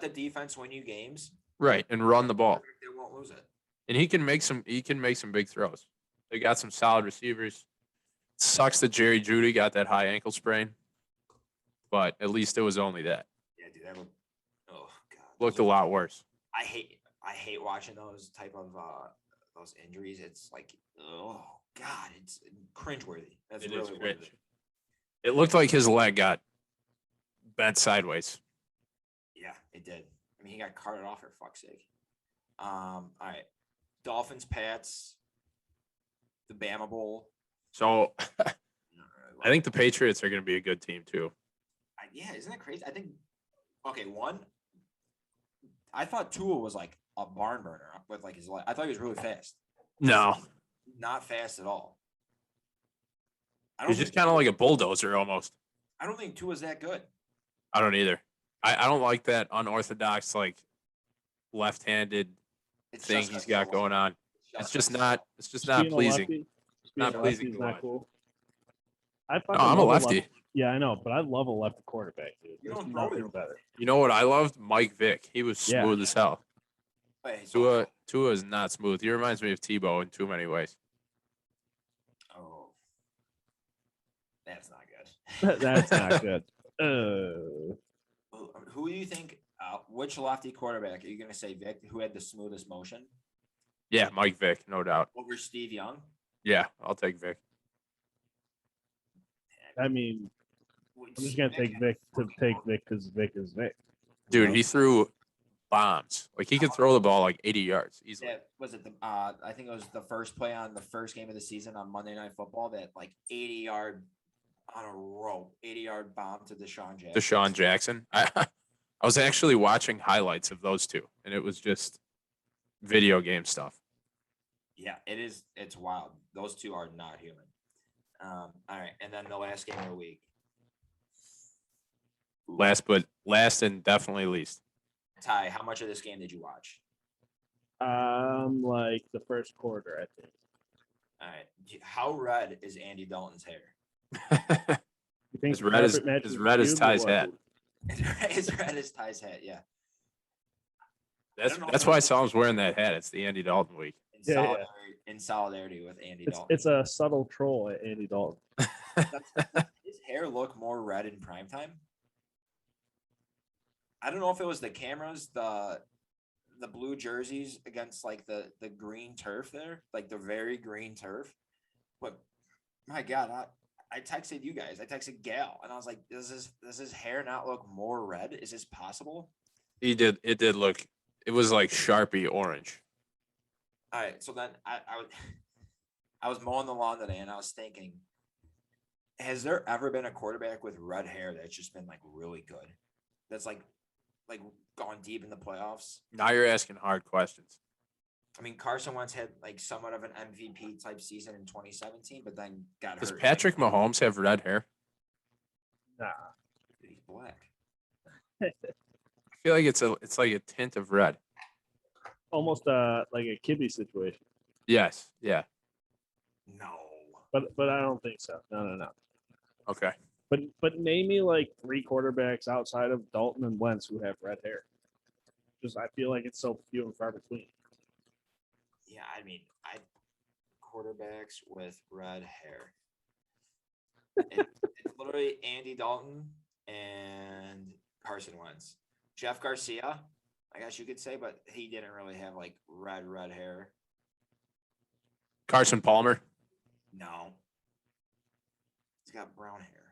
the defense win you games. Right, and run the ball. They won't lose it. And he can make some big throws. They got some solid receivers. Sucks that Jerry Jeudy got that high ankle sprain, but at least it was only that. Yeah, dude, that would. Oh god. Looked a lot worse. I hate watching those type of those injuries. It's like, oh god, it's cringeworthy. That's It really is what it cringe. is. It looked like his leg got bent sideways. Yeah, it did. I mean, he got carted off for fuck's sake. All right. Dolphins, Pats, the Bama Bowl. So I think the Patriots are going to be a good team too. Yeah, isn't that crazy? I think. Okay, I thought Tua was like a barn burner with like his leg. I thought he was really fast. No, Not fast at all. he's just kind of like a bulldozer almost. I don't think Tua's that good. I don't either. I don't like that unorthodox, like left-handed thing just he's 'cause he's a got going on. It's just 'cause not. It's just not Being a pleasing. lefty, Not being a pleasing lefty is to not watch. cool. I No, fucking I'm a love lefty. Yeah, I know, but I love a lefty quarterback, dude. You There's don't throw nothing your- better. You know what I loved? Mike Vick. He was Yeah. smooth as hell. Wait, so, Tua is not smooth. He reminds me of Tebow in too many ways. oh, that's not good. That's not good. Who do you think? Which lefty quarterback are you going to say, Vic? Who had the smoothest motion? Yeah, Mike Vick, no doubt. Over Steve Young? Yeah, I'll take Vick. I mean, I'm just gonna take Vic because Vic is Vic. you Dude, know? he threw bombs. Like he could throw the ball like 80 yards easily. Yeah, was it the? I think it was the first play on the first game of the season on Monday Night Football that like 80-yard on a rope, 80-yard bomb to Deshaun Jackson. Deshaun Jackson. I was actually watching highlights of those two, and it was just video game stuff. Yeah, it is. It's wild. Those two are not human. All right, and then the last game of the week. Ooh. Last and definitely least. Ty, how much of this game did you watch? Like the first quarter, I think. All right, how red is Andy Dalton's hair? You think As red as carpet matches as red as cubes or Ty's what? hat. It's red as Ty's hat. Yeah. That's why Saul's wearing that hat. It's the Andy Dalton week. In solidarity with Andy It's Dalton. it's a subtle troll at Andy Dalton. His hair look more red in primetime. I don't know if it was the cameras, the blue jerseys against like the green turf there, like the very green turf. But my God, I texted you guys. I texted Gal, and I was like, does his hair not look more red? Is this possible? It did look. It was like Sharpie orange. All right, so then I was mowing the lawn today, and I was thinking, has there ever been a quarterback with red hair that's just been like really good? That's like gone deep in the playoffs. Now you're asking hard questions. I mean, Carson Wentz had like somewhat of an MVP type season in 2017, but then got Does hurt. Patrick Mahomes have red hair? Nah. Dude, he's black. I feel like it's like a tint of red. Almost like a Kibbe situation. Yes. Yeah. No. But I don't think so. No. Okay. But name me like 3 quarterbacks outside of Dalton and Wentz who have red hair. Just I feel like it's so few and far between. Yeah, I mean, quarterbacks with red hair. It's literally Andy Dalton and Carson Wentz. Jeff Garcia, I guess you could say, but he didn't really have like red hair. Carson Palmer. No. He's got brown hair.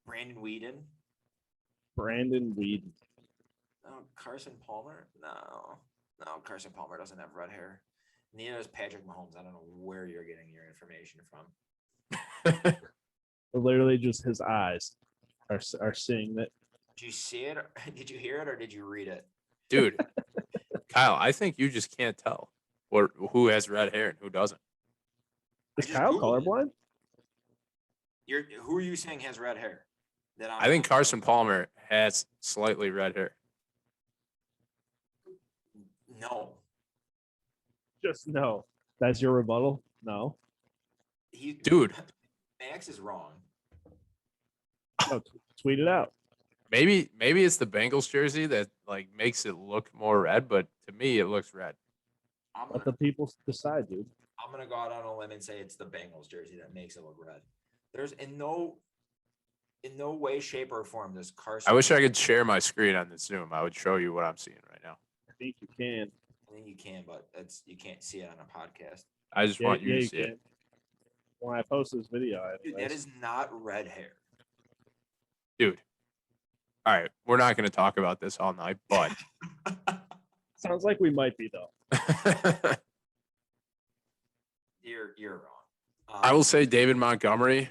Brandon Whedon. No, Carson Palmer. No, Carson Palmer doesn't have red hair. Neither does Patrick Mahomes. I don't know where you're getting your information from. Literally just his eyes are seeing that. Did you see it? Did you hear it, or did you read it? Dude, Kyle, I think you just can't tell who has red hair and who doesn't. Is just Kyle Googled it. colorblind? Who are you saying has red hair? I think Carson Palmer has slightly red hair. No. Just no. That's your rebuttal? No. Dude. Max is wrong. No, tweet it out. Maybe it's the Bengals jersey that like makes it look more red, but to me it looks red. Let the people decide, dude. I'm gonna go out on a limb and say it's the Bengals jersey that makes it look red. There's in no way, shape, or form does Carson. I wish I could share my screen on the Zoom. I would show you what I'm seeing right now. I think you can. I think you can, but you can't see it on a podcast. I just want you to see can. it. When I post this video, Dude, that is not red hair. Dude. All right, we're not going to talk about this all night, but sounds like we might be though. You're wrong. I will say David Montgomery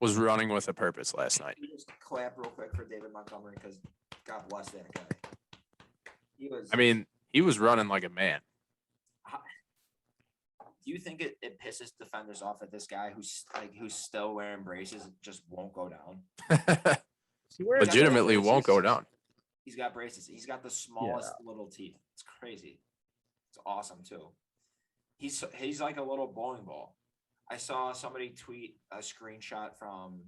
was running with a purpose last night. Can you just clap real quick for David Montgomery because God bless that guy. He was running like a man. Do you think it pisses defenders off that this guy who's still wearing braces just won't go down? Legitimately won't go down. He's got braces. He's got the smallest little teeth. It's crazy. It's awesome too. He's like a little bowling ball. I saw somebody tweet a screenshot from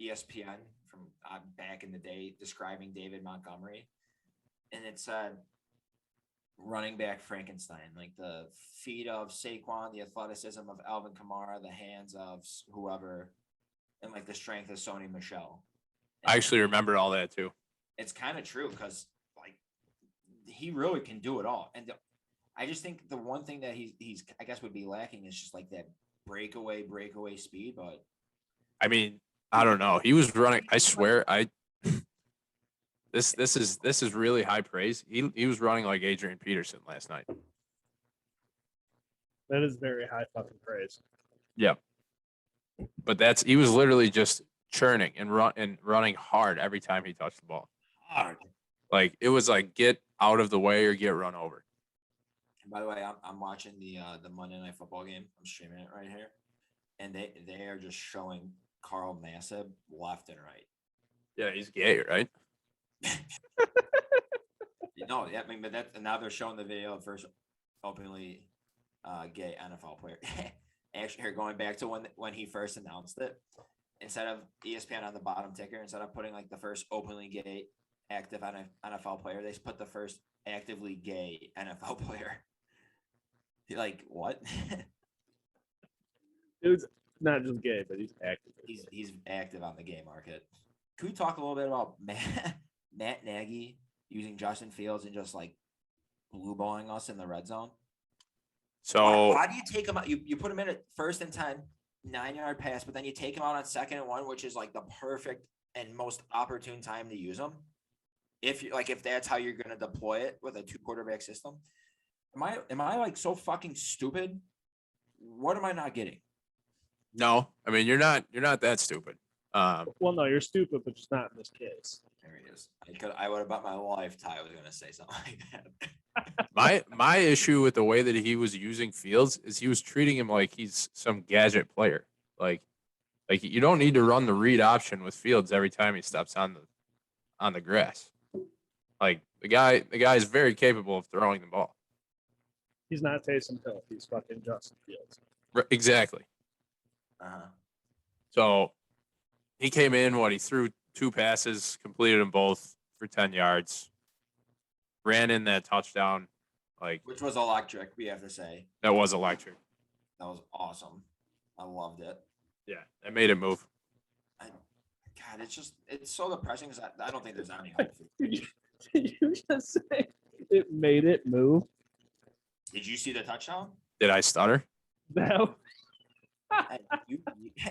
ESPN from back in the day describing David Montgomery, and it said running back Frankenstein, like the feet of Saquon, the athleticism of Alvin Kamara, the hands of whoever, and like the strength of Sony Michel. I actually remember all that too. It's kind of true because like he really can do it all. And I just think the one thing that he's I guess would be lacking is just like that breakaway speed. But I mean, I don't know. He was running. I swear, this is really high praise. He was running like Adrian Peterson last night. That is very high fucking praise. Yeah, but he was literally just churning and running hard every time he touched the ball. hard. Like it was like get out of the way or get run over. And by the way, I'm watching the Monday Night Football game. I'm streaming it right here, and they are just showing Carl Nassib left and right. Yeah, he's gay, right? No, yeah, I mean, but now they're showing the video of first openly gay NFL player. Actually, here going back to when he first announced it, instead of ESPN on the bottom ticker, instead of putting like the first openly gay active NFL player, they put the first actively gay NFL player. Like what? Dude's not just gay, but he's active. He's active on the gay market. Can we talk a little bit about Matt Nagy using Justin Fields and just like blue balling us in the red zone? So why do you take him out? You put him in at 1st and 10, 9-yard pass, but then you take him out on 2nd and 1, which is like the perfect and most opportune time to use him. If that's how you're going to deploy it with a 2-quarterback system. Am I like so fucking stupid? What am I not getting? no, I mean you're not that stupid. Well, no, you're stupid, but just not in this case. There he is. I would have bet my life Ty was going to say something like that. My issue with the way that he was using Fields is he was treating him like he's some gadget player. Like you don't need to run the read option with Fields every time he steps on the grass. Like the guy is very capable of throwing the ball. He's not Taysom Hill. He's fucking Justin Fields. Exactly. Uh-huh. So he came in, he threw 2 passes, completed them both for 10 yards, ran in that touchdown. Which was electric, we have to say. That was electric. That was awesome. I loved it. Yeah, that made it move. God, it's so depressing because I don't think there's any hope. Did you just say it made it move? Did you see the touchdown? Did I stutter? No.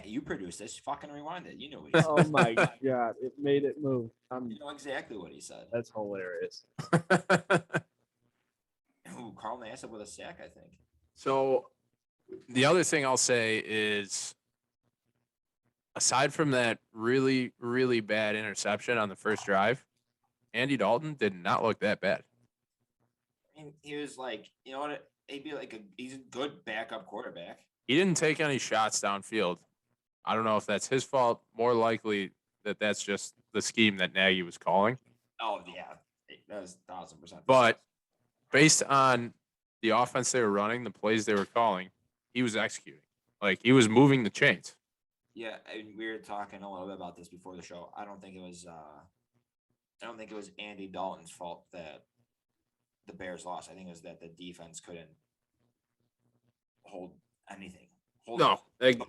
You produced this. Fucking rewind it. You know what he said. Oh my god, it made it move. You know exactly what he said. That's hilarious. Ooh, Carl Nassib with a sack, I think. So the other thing I'll say is, aside from that really, really bad interception on the first drive, Andy Dalton did not look that bad. I mean, he was like, you know what? He'd be like he's a good backup quarterback. He didn't take any shots downfield. I don't know if that's his fault. More likely that's just the scheme that Nagy was calling. Oh yeah, that was 1,000%. But based on the offense they were running, the plays they were calling, he was executing. Like he was moving the chains. Yeah, and we were talking a little bit about this before the show. I don't think it was Andy Dalton's fault that the Bears lost. I think it was that the defense couldn't hold anything.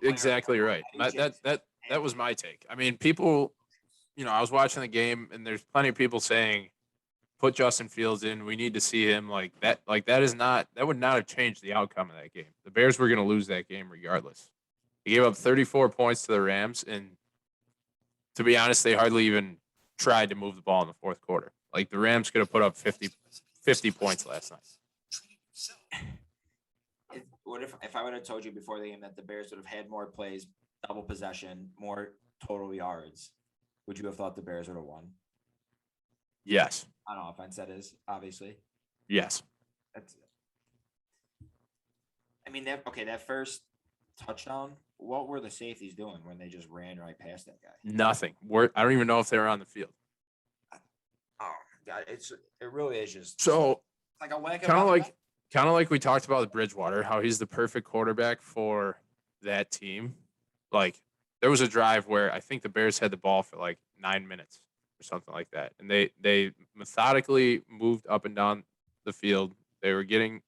Exactly right. That was my take. I mean, people, I was watching the game, and there's plenty of people saying, "Put Justin Fields in. We need to see him." Like that would not have changed the outcome of that game. The Bears were going to lose that game regardless. He gave up 34 points to the Rams, and to be honest, they hardly even tried to move the ball in the fourth quarter. Like the Rams could have put up 50 points last night. What if I would have told you before the game that the Bears would have had more plays, double possession, more total yards? Would you have thought the Bears would have won? Yes. On offense, that is, obviously. Yes. That's it. I mean, that first touchdown, what were the safeties doing when they just ran right past that guy? Nothing. I don't even know if they were on the field. Oh, God, it really is just so like a lack of kind of like we talked about with Bridgewater, how he's the perfect quarterback for that team. Like, there was a drive where I think the Bears had the ball for like 9 minutes or something like that, and they methodically moved up and down the field. They were getting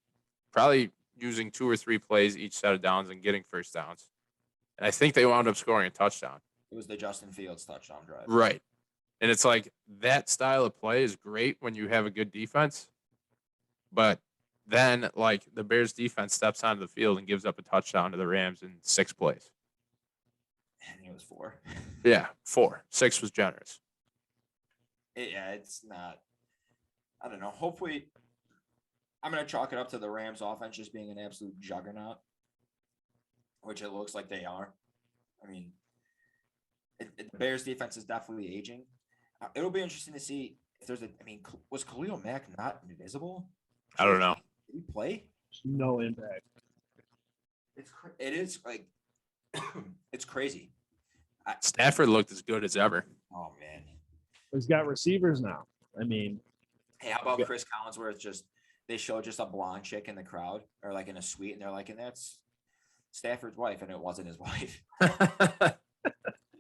probably using 2 or 3 plays each set of downs and getting first downs. And I think they wound up scoring a touchdown. It was the Justin Fields touchdown drive. Right. And it's like that style of play is great when you have a good defense. But then, like, the Bears defense steps onto the field and gives up a touchdown to the Rams in 6 plays. And it was 4. Yeah, 4. 6 was generous. Yeah, it's not. I don't know. Hopefully, I'm going to chalk it up to the Rams offense just being an absolute juggernaut, which it looks like they are. I mean, the Bears defense is definitely aging. It'll be interesting to see if there's was Khalil Mack not invisible? I don't know. Did he play? No impact. It is like, it's crazy. Stafford looked as good as ever. Oh, man. He's got receivers now. I mean, hey, how about Chris Collinsworth? They show just a blonde chick in the crowd or like in a suite, and they're like, and that's Stafford's wife, and it wasn't his wife.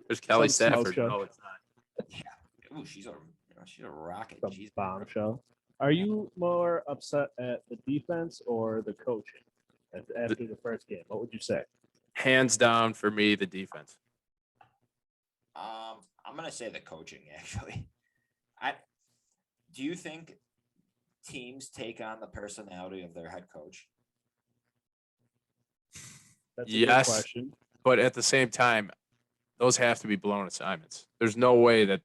There's Kelly Some smoke Stafford. show. No, it's not. Yeah. Ooh, she's a rocket. the She's bombshell. Are you more upset at the defense or the coaching after the first game? What would you say? Hands down for me, the defense. I'm gonna say the coaching actually. Do you think teams take on the personality of their head coach? That's a good Yes, question. but at the same time, those have to be blown assignments. There's no way that's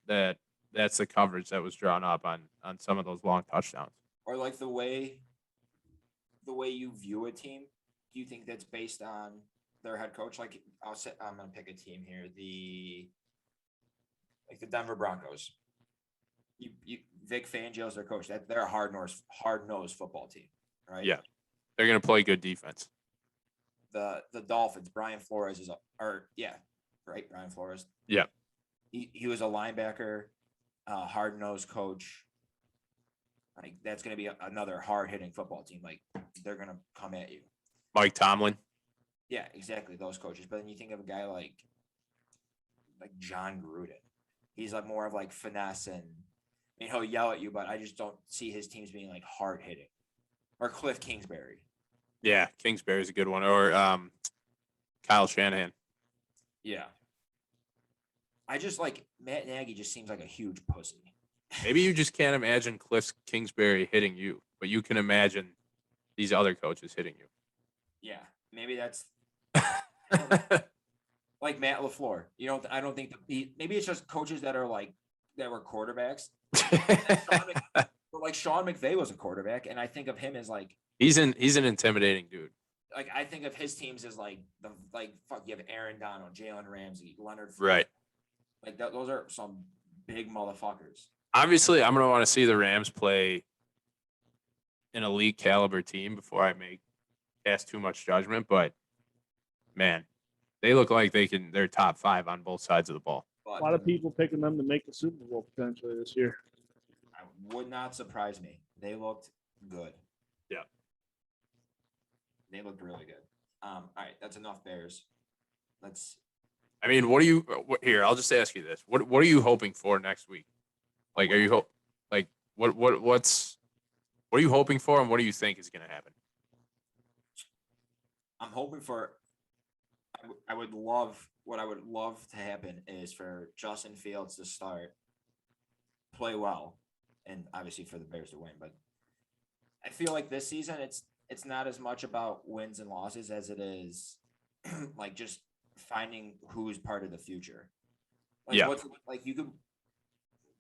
the coverage that was drawn up on some of those long touchdowns. Or like the way you view a team, do you think that's based on their head coach? Like I'm gonna pick a team here. The Denver Broncos. Vic Fangio's their coach. They're a hard-nosed football team, right? Yeah. They're going to play good defense. The Dolphins, Brian Flores Brian Flores. Yeah. He was a linebacker, hard-nosed coach. Like that's going to be another hard-hitting football team. Like they're going to come at you. Mike Tomlin. Yeah, exactly, those coaches. But then you think of a guy like John Gruden. He's like more of like finesse, and he'll yell at you, but I just don't see his teams being like hard hitting. Or Cliff Kingsbury. Yeah, Kingsbury's a good one. Or Kyle Shanahan. Yeah. I just like Matt Nagy just seems like a huge pussy. Maybe you just can't imagine Cliff Kingsbury hitting you, but you can imagine these other coaches hitting you. Yeah, maybe that's like Matt LaFleur. I don't think maybe it's just coaches that were quarterbacks. Like Sean McVay was a quarterback, and I think of him as like he's an intimidating dude. Like I think of his teams as like you have Aaron Donald, Jalen Ramsey, Leonard Fournette. Right. Like those are some big motherfuckers. Obviously, I'm gonna want to see the Rams play an elite caliber team before I cast too much judgment. But man, they look like they're top 5 on both sides of the ball. A lot of people picking them to make the Super Bowl potentially this year. Would not surprise me. They looked good. Yeah. They looked really good. All right, that's enough Bears. Here, I'll just ask you this. What are you hoping for next week? Like, are you what's what are you hoping for, and what do you think is going to happen? I'm hoping for what I would love to happen is for Justin Fields to start, play well, and obviously for the Bears to win. But I feel like this season it's not as much about wins and losses as it is like just finding who's part of the future. Like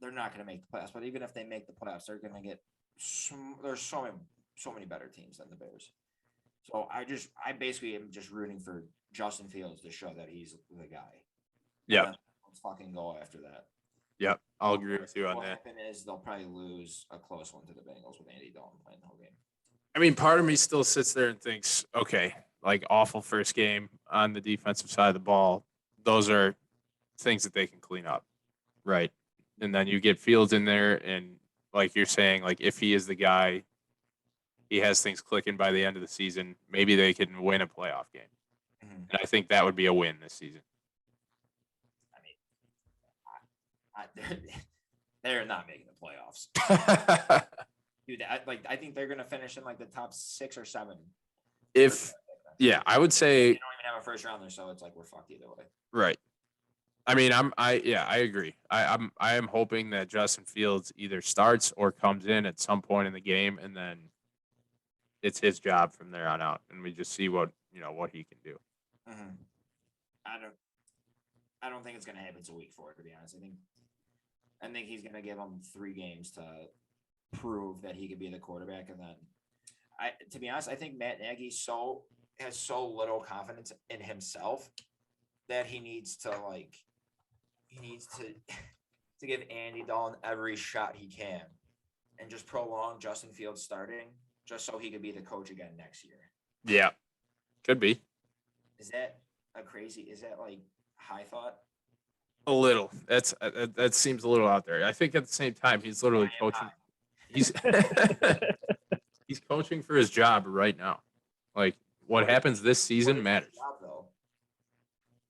they're not going to make the playoffs, but even if they make the playoffs, they're going to get there's so many better teams than the Bears. So I basically am just rooting for Justin Fields to show that he's the guy. Yeah. Let's fucking go after that. Yep, I'll agree with you on What that. happen is they'll probably lose a close one to the Bengals with Andy Dalton playing the whole game. I mean, part of me still sits there and thinks, okay, like awful first game on the defensive side of the ball. Those are things that they can clean up, right? And then you get Fields in there, and like you're saying, like if he is the guy, he has things clicking by the end of the seaon, maybe they can win a playoff game. Mhm. And I think that would be a win this season. I mean, they're not making the playoffs. Dude, I think they're gonna finish in like the top 6 or 7. Yeah, I would They say don't even have a first rounder, so it's like we're fucked either way. right. I mean, I agree. I am hoping that Justin Fields either starts or comes in at some point in the game, and then it's his job from there on out, and we just see what he can do. Mm-hmm. I don't think it's gonna happen till week 4. To be honest, I think he's gonna give him 3 games to prove that he could be the quarterback, and then to be honest, I think Matt Nagy has so little confidence in himself that he needs to to give Andy Dalton every shot he can and just prolong Justin Fields starting just so he could be the coach again next year. Yeah, could be. Is that like high thought? A little. That seems a little out there. I think at the same time, he's literally coaching. He's he's coaching for his job right now. Like what happens this season matters. Job, though?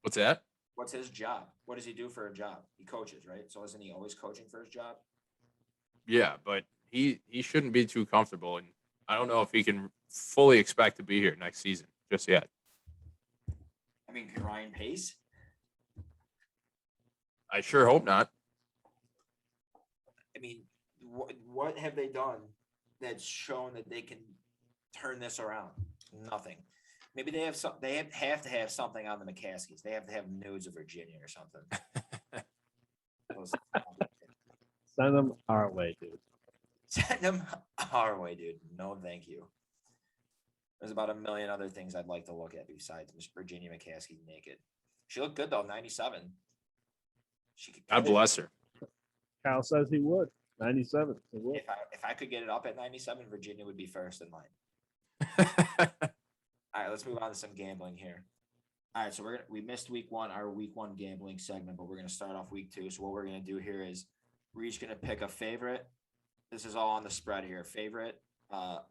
What's that? What's his job? What does he do for a job? He coaches, right? So isn't he always coaching for his job? Yeah, but he shouldn't be too comfortable, and I don't know if he can fully expect to be here next season just yet. I mean, can Ryan Pace? I sure hope not. I mean, what have they done that's shown that they can turn this around? Nothing. Maybe they have some. They have to have something on the McCaskies. They have to have nudes of Virginia or something. Send them our way, dude. Send them our way, dude. No, thank you. There's about a million other things I'd like to look at besides Miss Virginia McCaskey naked. She looked good though, 97. God bless her. Kyle says he would. 97. He would. If I could get it up at 97, Virginia would be first in line. All right, let's move on to some gambling here. All right, so we missed week 1, our week 1 gambling segment, but we're gonna start off week 2. So what we're gonna do here is we're each gonna pick a favorite. This is all on the spread here. Favorite, an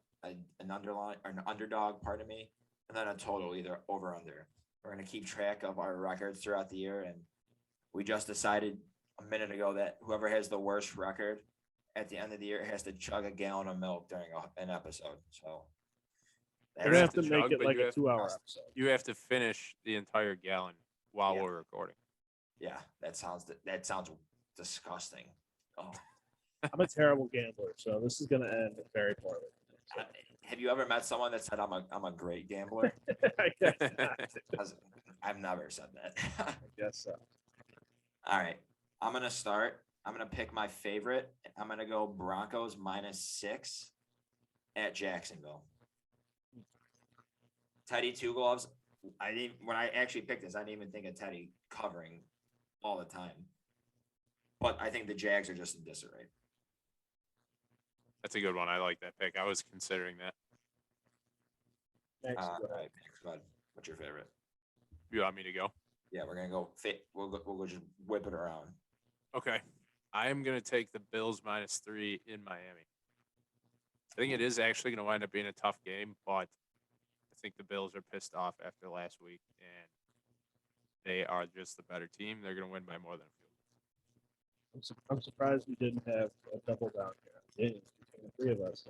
underline or an underdog, pardon me, and then a total, either over under. We're gonna keep track of our records throughout the year, and we just decided a minute ago that whoever has the worst record at the end of the year has to chug a gallon of milk during an episode. So We're gonna have to make it like a 2-hour episode. You have to finish the entire gallon while we're recording. Yeah, that sounds disgusting. Oh. I'm a terrible gambler, so this is gonna end very poorly. So. Have you ever met someone that said I'm a great gambler? I guess not. I've never said that. I guess so. All right, I'm gonna start. I'm gonna pick my favorite. I'm gonna go Broncos -6 at Jacksonville. Teddy 2 gloves. When I actually picked this, I didn't even think of Teddy covering all the time. But I think the Jags are just in disarray. That's a good one. I like that pick. I was considering that. Next, All right, next one. What's your favorite? You want me to go? Yeah, we're gonna go. We'll go just whip it around. Okay. I am going to take the Bills -3 in Miami. I think it is actually going to wind up being a tough game, but I think the Bills are pissed off after last week, and they are just the better team. They're going to win by more than a field. I'm surprised we didn't have a double down here. Between the 3 of us.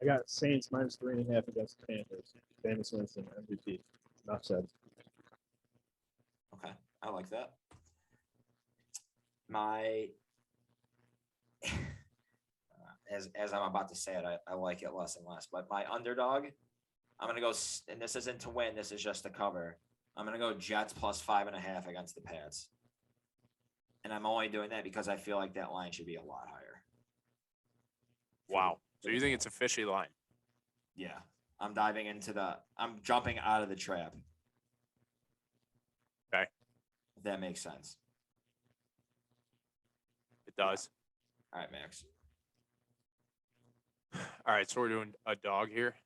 I got Saints -3.5 against the Panthers. Jameis Winston MVP. Enough said. Okay, I like that. My as I'm about to say it, I like it less and less. But my underdog, I'm gonna go, and this isn't to win. This is just to cover. I'm gonna go Jets +5.5 against the Pats, and I'm only doing that because I feel like that line should be a lot higher. Wow. So you think it's a fishy line? Yeah, I'm jumping out of the trap. Okay. If that makes sense. It does. All right, Max. All right, so we're doing a dog here.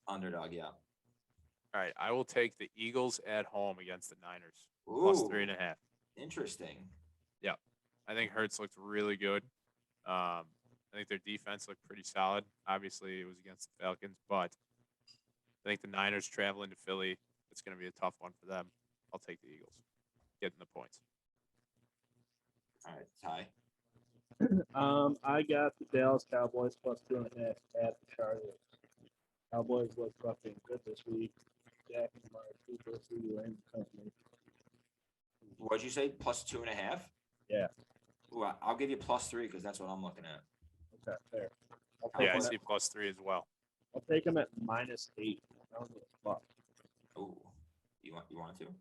Underdog, yeah. All right, I will take the Eagles at home against the Niners. Ooh, +3.5. Interesting. Yeah. I think Hurts looked really good. I think their defense looked pretty solid. Obviously, it was against the Falcons, but I think the Niners traveling to Philly, it's going to be a tough one for them. I'll take the Eagles, getting the points. All right, Ty. I got the Dallas Cowboys +2.5 at the Chargers. Cowboys look fucking good this week. Jack and Mark, Cooper, and company. What'd you say? +2.5? Yeah. Ooh, I'll give you +3 because that's what I'm looking at. Okay, fair. Yeah, I see +3 as well. I'll take them at -8. I don't give a fuck. Ooh, you want to? You want to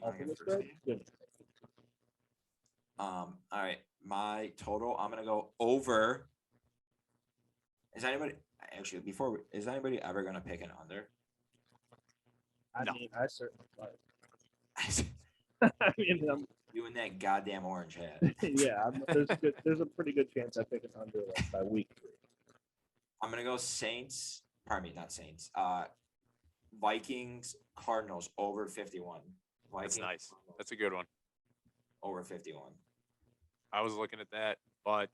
Open get this first? spread? Good. All right, my total. I'm gonna go over. Is anybody actually is anybody ever gonna pick an under? I No. mean, I certainly like. I mean, You and that goddamn orange hat. yeah, there's a pretty good chance I pick an under like by week 3. I'm gonna go Saints. Pardon me, not Saints. Vikings, Cardinals over 51. Vikings, That's nice. Cardinals That's a good one. over 51. I was looking at that, but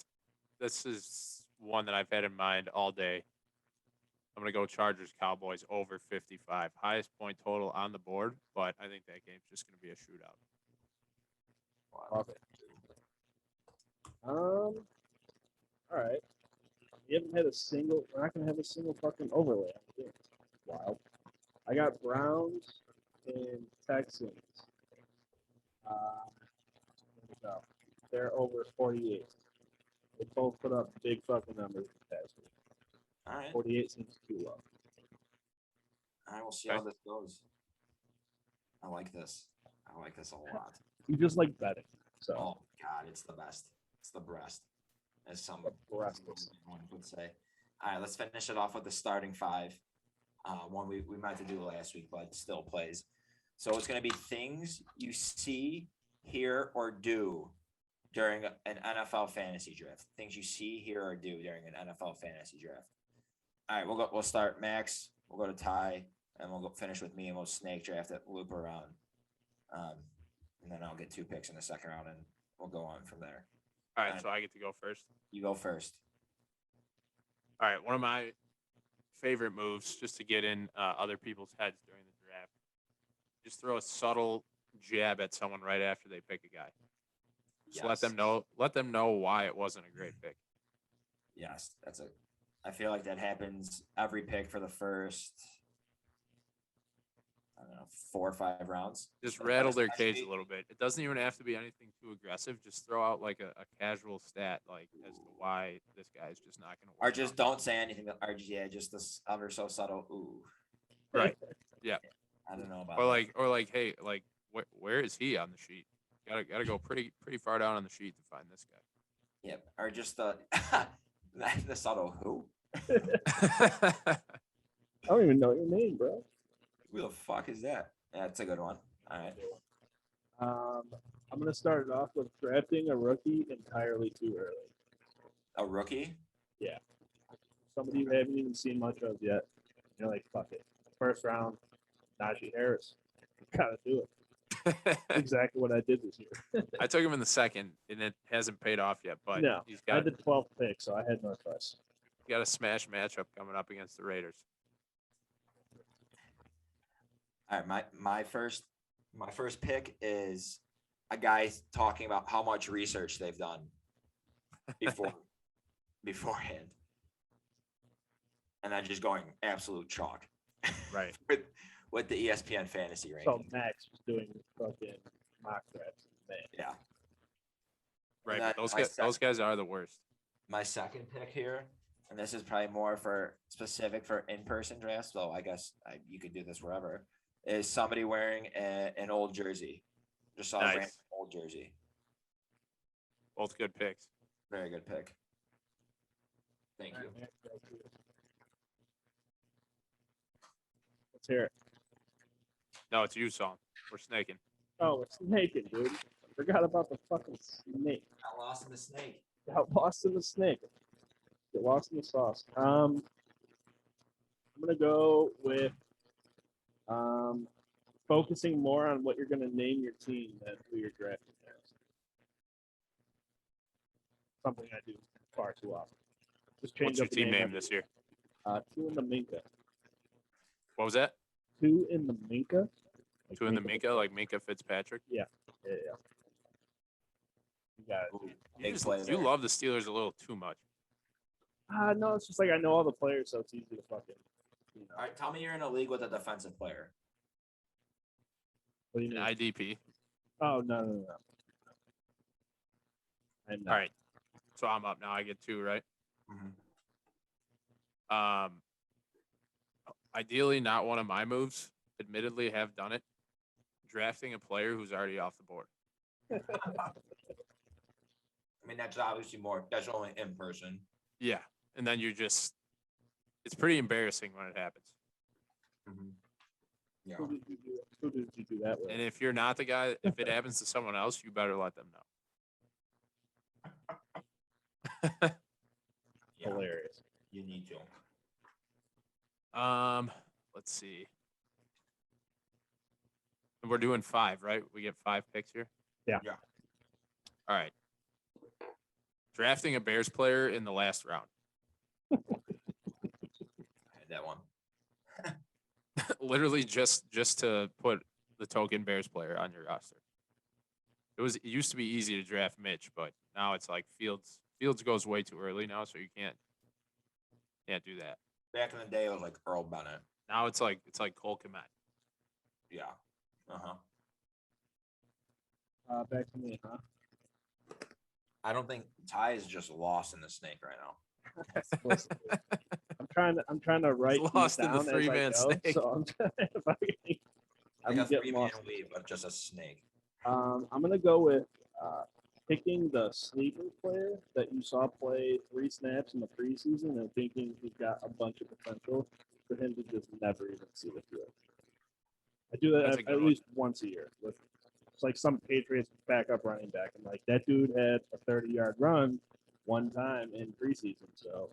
this is one that I've had in mind all day. I'm going to go Chargers Cowboys over 55. Highest point total on the board, but I think that game's just going to be a shootout. Love it. All right. We haven't had a single. We're not gonna have a single fucking overlay. Wow. I got Browns and Texans. There we go. They're over 48. They both put up big fucking numbers this past week. All right. 48 seems too low. All right, we'll see how this goes. I like this. I like this a lot. You just like betting. So Oh God, it's the best. It's the breast, as some one would say. All right, let's finish it off with the starting 5. One we meant to do last week, but still plays. So it's going to be things you see, hear, or do during an NFL fantasy draft. Things you see, hear, or do during an NFL fantasy draft. All right, we'll start Max. We'll go to Ty, and we'll go finish with me, and we'll snake draft it, loop around. And then I'll get 2 picks in the second round, and we'll go on from there. All right, so I get to go first. You go first. All right, one of my favorite moves just to get in other people's heads during the draft. Just throw a subtle jab at someone right after they pick a guy. Just let them know why it wasn't a great pick. Yes, I feel like that happens every pick for the first, I don't know, 4 or 5 rounds. Just rattle their cage a little bit. It doesn't even have to be anything too aggressive. Just throw out like a casual stat, like as to why this guy's just not going to work. Or just don't say anything. Or just this ever so subtle. Ooh. Right. Yeah. I don't know about. Or like, hey, like, where is he on the sheet? Gotta go pretty far down on the sheet to find this guy. Yep. Or just the subtle who. I don't even know your name, bro. Who the fuck is that? Yeah, that's a good one. All right. I'm gonna start it off with drafting a rookie entirely too early. A rookie? Yeah. Somebody you haven't even seen much of yet. You're like, fuck it. First round, Najee Harris. Gotta do it. Exactly what I did this year. I took him in the second, and it hasn't paid off yet. But no, he's I had the 12th pick, so I had no choice. Got a smash matchup coming up against the Raiders. All right, my first pick is a guy talking about how much research they've done beforehand, and then just going absolute chalk. Right. with the ESPN fantasy ranking. So Max was doing fucking mock drafts. Man. Yeah. Right. But those guys are the worst. My second pick here, and this is probably more for specific for in-person drafts, so I guess you could do this wherever, is somebody wearing an old jersey. Just saw a random old jersey. Both good picks. Very good pick. Thank you. Let's hear it. No, it's you, Song. We're snaking. Oh, we're snaking, dude. I forgot about the fucking snake. Got lost in the snake. Got lost in the snake. Get lost in the sauce. I'm gonna go with focusing more on what you're gonna name your team than who you're drafting as. Something I do far too often. Just What's change your up the team name every this year? Two in the Minka. What was that? Two in the Minka. Like Two in the Minka, like Minka Fitzpatrick. Yeah. You got it. Ooh, You, big just, play you there. love the Steelers a little too much. No, it's just like I know all the players, so it's easy to fucking. All right, tell me you're in a league with a defensive player. What do you An mean? IDP. Oh no. I'm not. All right. So I'm up now. I get 2, right? Ideally, not one of my moves. Admittedly, have done it. Drafting a player who's already off the board. I mean, that's obviously that's only in person. Yeah. And then it's pretty embarrassing when it happens. Yeah. Who did you do that with? And if you're not the guy, if it happens to someone else, you better let them know. Yeah, Hilarious. you need to. Let's see. We're doing 5, right? We get 5 picks here. Yeah. All right. Drafting a Bears player in the last round. I had that one. Literally just to put the token Bears player on your roster. It used to be easy to draft Mitch, but now it's like Fields goes way too early now, so you can't do that. Back in the day, it was like Earl Bennett. Now it's like Cole Kmet. Yeah. Back to me, huh? I don't think Ty is just lost in the snake right now. I'm trying to write these lost in the down as I three-man go, snake. so I'm trying. Like a getting 3-man lost. weave, but just a snake. I'm gonna go with picking the sleeper player that you saw play 3 snaps in the preseason and thinking he's got a bunch of potential for him to just never even see the field. I do That's a that good at one. least once a year. It's like some Patriots backup running back. I'm like, that dude had a 30-yard run one time in preseason, so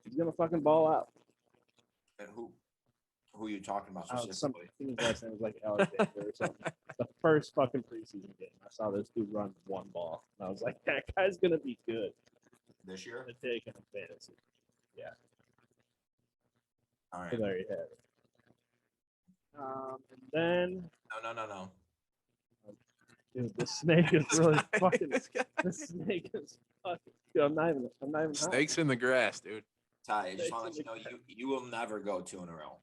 he's gonna fucking ball out. And who are you talking about I specifically? think his last name was like Alexander or something. The first fucking preseason game, I saw this dude run one ball, and I was like, that guy's gonna be good. This year? To take in fantasy. All right. So there you have it. And then, No. dude, the snake is really fucking. This guy. The snake is fucking. Dude, I'm not even. Hot. Snakes in the grass, dude. Ty, I just want to let you know you will never go 2 in a row.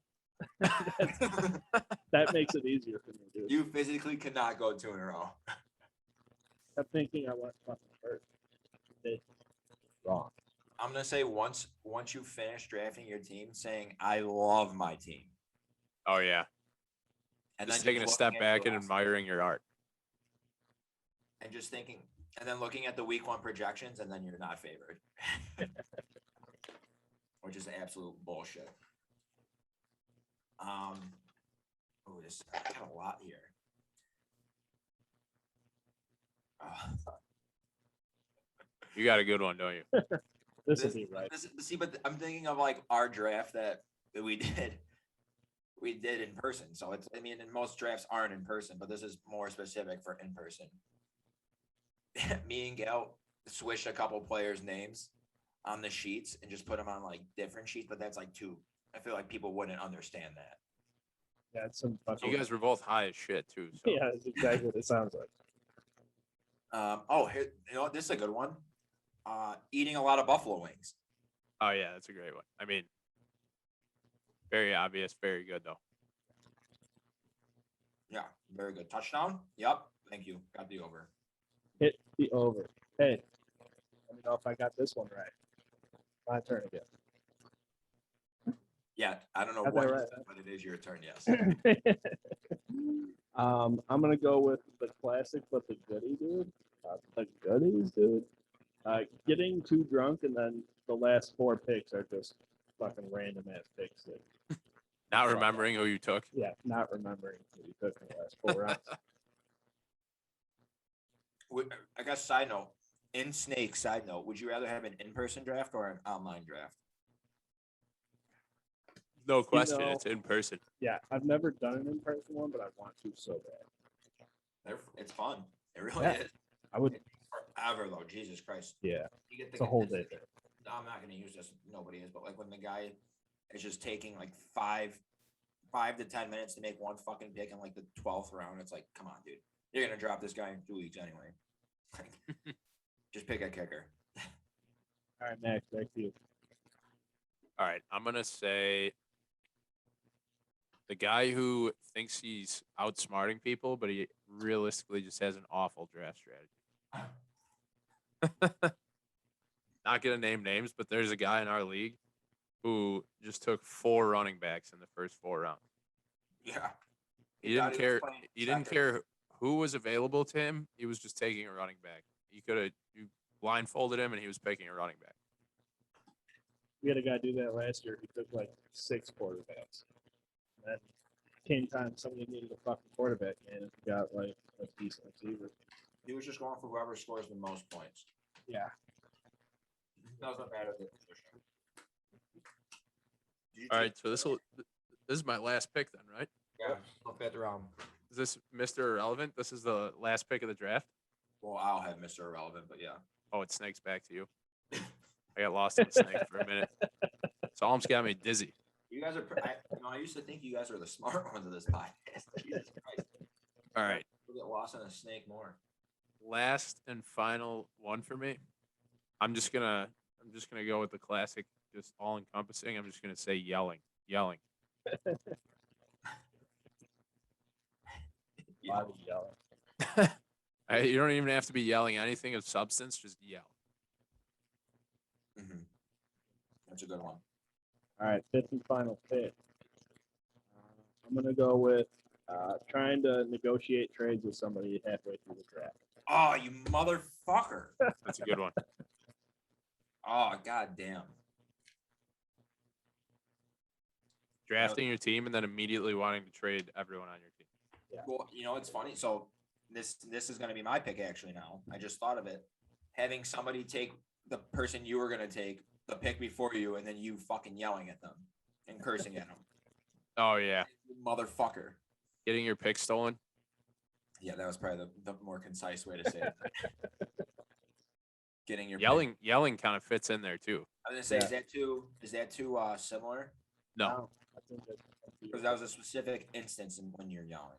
That makes it easier for me, dude. You physically cannot go 2 in a row. I'm thinking I went fucking hurt. Wrong. I'm gonna say once you finish drafting your team, saying I love my team, Oh yeah. and Just then taking a looking step at back your and roster admiring your art. and just thinking, and then looking at the week 1 projections, and then you're not favored, which is absolute bullshit. This I got a lot here. You got a good one, don't you? This will be right. See, but I'm thinking of like our draft that we did in person. So it's, I mean, and most drafts aren't in person, but this is more specific for in person. Me and Gail switched a couple players' names on the sheets and just put them on like different sheets, but that's like I feel like people wouldn't understand that. Yeah, it's some fucking. You guys were both high as shit too. So. Yeah, that's exactly what it sounds like. Here, you know what? This is a good one. Eating a lot of buffalo wings. Oh yeah, that's a great one. I mean, very obvious, very good though. Yeah, very good. Touchdown? Yep. Thank you. Got the over. Hit the over. Hey, let me know if I got this one right. My turn again. Yeah, I don't know Got what, that you right. said, but it is your turn. Yes. I'm gonna go with the classic, but the goodie, dude. The goodies, dude. Getting too drunk and then the last 4 picks are just fucking random ass picks. Not remembering who you took. Yeah, not remembering who you took in the last 4 rounds. I guess side note, side note, would you rather have an in-person draft or an online draft? No question, know- it's in person. Yeah, I've never done an in-person one, but I want to so bad. It's fun. It really Yeah. is. I would. Forever though, Jesus Christ. Yeah, You get it's a whole day there. I'm not going to use this. Nobody is, but like when the guy is just taking like 5 to 10 minutes to make one fucking pick in like the 12th round, it's like, come on, dude, you're going to drop this guy in 2 weeks anyway. Just pick a kicker. All right, Max, back to you. All right, I'm gonna say the guy who thinks he's outsmarting people, but he realistically just has an awful draft strategy. Not gonna name names, but there's a guy in our league who just took 4 running backs in the first 4 rounds. Yeah. He didn't care. He didn't care who was available to him. He was just taking a running back. You blindfolded him, and he was picking a running back. We had a guy do that last year. He took like 6 quarterbacks. And then came time somebody needed a fucking quarterback, and he got like a decent receiver. He was just going for whoever scores the most points. Yeah. Doesn't matter the position. All right, so this is my last pick then, right? Yeah, fifth round. Is this Mr. Irrelevant? This is the last pick of the draft? Well, I'll have Mr. Irrelevant, but yeah. Oh, it snakes back to you. I got lost in the snake for a minute. It's almost got me dizzy. You guys are. I used to think you guys are the smart ones of this podcast. Jesus Christ. All right, We'll get lost in a snake more. last and final one for me. I'm just gonna go with the classic, just all encompassing. I'm just gonna say yelling. A lot of yelling. You don't even have to be yelling anything of substance. Just yell. Mm-hmm. That's a good one. All right, 5th and final pick. I'm gonna go with trying to negotiate trades with somebody halfway through the draft. Oh, you motherfucker! That's a good one. Oh, goddamn. Drafting your team and then immediately wanting to trade everyone on your team. Yeah. Well, you know, it's funny. So this is going to be my pick actually now. I just thought of it. Having somebody take the person you were going to take the pick before you, and then you fucking yelling at them and cursing at them. Oh yeah, You motherfucker. getting your pick stolen. Yeah, that was probably the more concise way to say it. Getting your pick. Yelling kind of fits in there too. I was gonna say, Yeah. is that too similar? No, I think Because that was a specific instance in when you're yelling.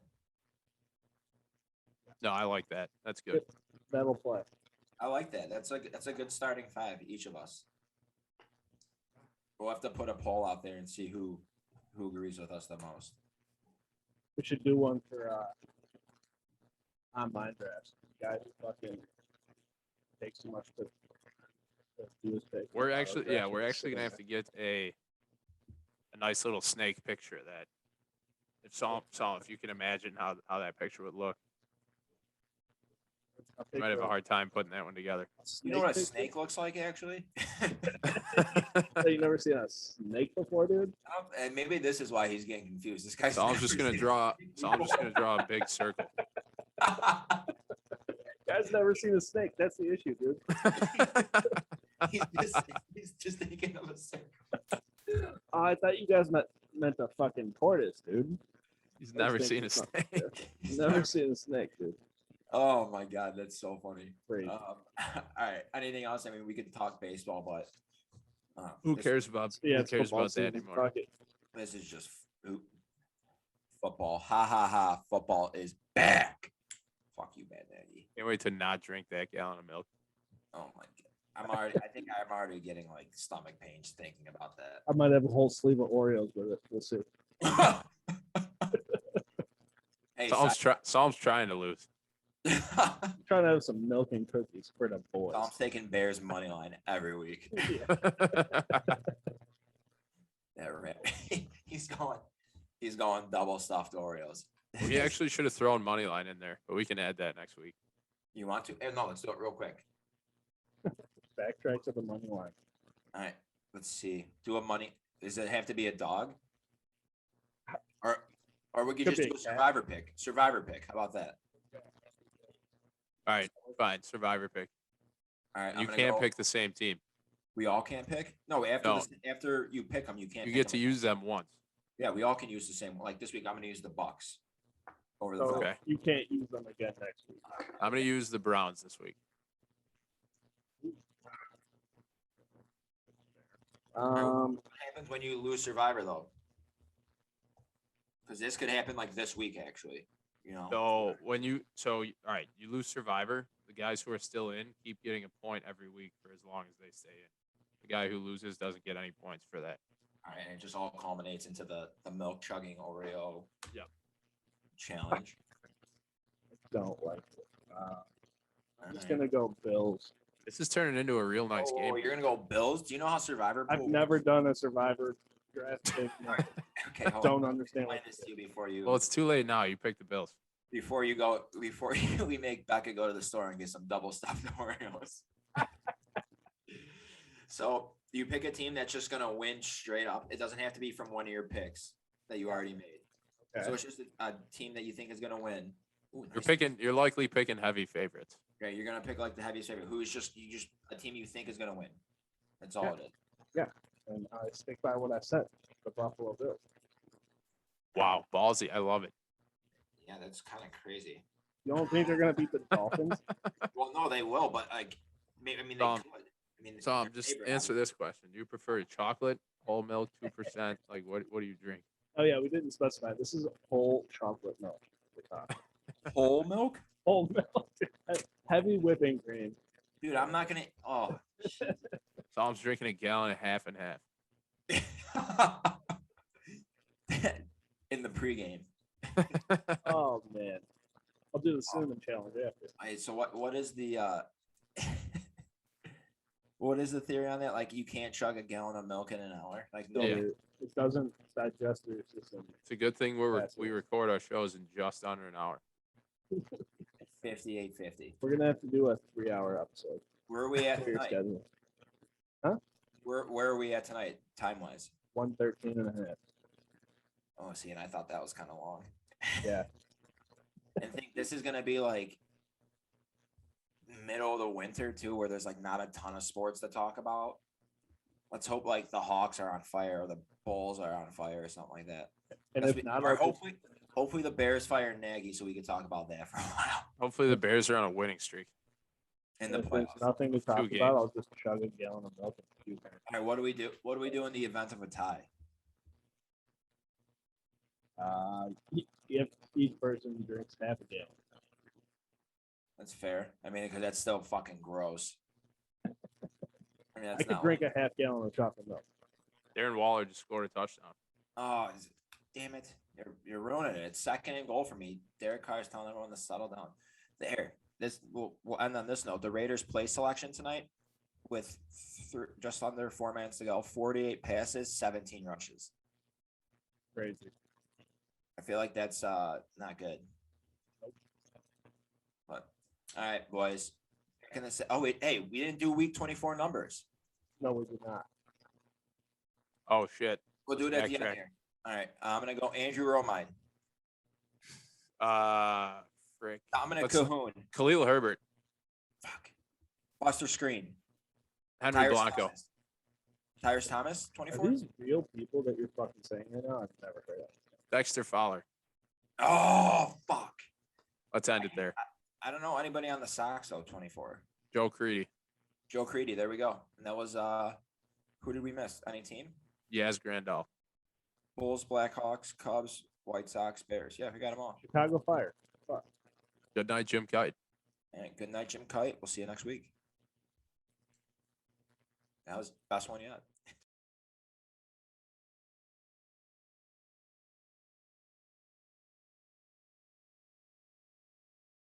no, I like that. That's good. that'll play. I like that. That's a good starting 5, each of us. We'll have to put a poll out there and see who agrees with us the most. We should do one for online drafts. Guys who fucking take too much to do his pick. We're actually gonna have to get a nice little snake picture of that. If you can imagine how that picture would look. You might have a hard time putting that one together. You know what a snake looks like, actually? You never seen a snake before, dude? And maybe this is why he's getting confused. This guy's. So I'm just gonna draw a big circle. Guys never seen a snake. That's the issue, dude. he's just thinking of a circle. Oh, I thought you guys meant a fucking tortoise, dude. He's never seen a snake. Never seen a snake, dude. Oh my god, that's so funny. Crazy. All right. Anything else? I mean, we could talk baseball, but Who cares about that anymore? Fuck it. This is just football. Ha ha ha! Football is back. Fuck you, Bad Daddy. Can't wait to not drink that gallon of milk. Oh my god. I think I'm already getting like stomach pains thinking about that. I might have a whole sleeve of Oreos with it. We'll see. Hey, Psalm's trying to lose. I'm trying to have some milk and cookies for the boys. I'm taking Bears money line every week. Yeah, right. He's going double stuffed Oreos. We actually should have thrown money line in there, but we can add that next week. You want to? No, let's do it real quick. Backtrack to the money line. All right, let's see. Do a money. Does it have to be a dog? Or we could Could just be do a a cat. survivor pick. Survivor pick. How about that? All right, fine. Survivor pick. All right. You can't pick the same team. We all can't pick. No, No. After you pick them, you can't. You pick get to them. use them once. Yeah, we all can use the same. Like this week, I'm going to use the Bucks over the. So Okay. you can't use them again next week. I'm gonna use the Browns this week. What happens when you lose Survivor though? Because this could happen like this week, actually. You know. So all right, you lose Survivor. The guys who are still in keep getting a point every week for as long as they stay in. The guy who loses doesn't get any points for that. All right, and it just all culminates into the milk chugging Oreo. Yep. Challenge. Don't like it. I'm just Alright. gonna go Bills. This is turning into a real nice game. You're gonna go Bills? Do you know how Survivor? I've pool never works? done a Survivor draft pick. No. Okay, hold Don't on. understand what Explain this to you before you Well, it's too late now. You picked the Bills. before we make Becca go to the store and get some double stuffed Oreos. So you pick a team that's just gonna win straight up. It doesn't have to be from one of your picks that you already made. Okay. So it's just a team that you think is gonna win. Ooh, You're nice. You're likely picking heavy favorites. Okay, you're gonna pick like the heaviest favorite. Who is just a team you think is gonna win. That's all Yeah. it is. And I stick by what I said. The Buffalo Bills. Wow, ballsy. I love it. Yeah, that's kind of crazy. You don't think they're gonna beat the Dolphins? Well, no, they will, but like, maybe I mean they Tom, could. I mean, Tom, they're just favorite, answer this question. Do you prefer chocolate, whole milk, 2%? Like, what do you drink? Oh yeah, we didn't specify. This is whole chocolate milk. we're talking. whole milk. Whole milk, heavy whipping cream. Dude, I'm not gonna. Oh. Tom's drinking a gallon, half and half. In the pregame. Oh man, I'll do the cinnamon challenge after. Alright, so what is the what is the theory on that? Like you can't chug a gallon of milk in an hour? Like no. Yeah. It doesn't digest through your system. It's a good thing That's we it. record our shows in just under an hour. 58:50. We're gonna have to do a 3-hour episode Where are we at for your tonight? schedule. Where are we at tonight, time wise? 113 and a half. Oh, see, and I thought that was kind of long. Yeah. And think this is gonna be like middle of the winter too, where there's like not a ton of sports to talk about. Let's hope like the Hawks are on fire or the Bulls are on fire or something like that. And That's if what- not, or I'll just- hopefully the Bears fire Nagy so we can talk about that for a while Hopefully the Bears are on a winning streak. in the if there's playoffs. nothing to talk games. about, I'll just chug a gallon of milk. And puke. All right, what do we do? What do we do in the event of a tie? If each person drinks half a gallon. That's fair. I mean, because that's still fucking gross. I mean, that's I could not drink like- a half gallon of chocolate milk. Darren Waller just scored a touchdown. Oh, damn it! You're ruining it. It's second and goal for me. Derek Carr's telling everyone to settle down. There. We'll end on this note. The Raiders play selection tonight with just under 4 minutes to go. 48 passes, 17 rushes. Crazy. I feel like that's not good. But all right, boys. Can I say? Oh wait, hey, we didn't do week 24 numbers. No, we did not. Oh shit. We'll do it at the end Backtrack. here. All right, I'm gonna go Andrew Romine. Frick. Dominic Let's- Cahoon. Khalil Herbert. Fuck. Buster Screen. Henry Tyrus Blanco. Thomas. Tyrus Thomas, Are 24. these real people that you're fucking saying right now? I've never heard of. Dexter Fowler. Oh fuck. Let's end it there. I don't know anybody on the Sox though. 24. Joe Creedy. Joe Creedy. There we go. And that was who did we miss? Any team? Yaz Grandal. Bulls, Blackhawks, Cubs, White Sox, Bears. Yeah, we got them all. Chicago Fire. Fuck. Good night, Jim Kite. All right, good night, Jim Kite. We'll see you next week. That was the best one yet.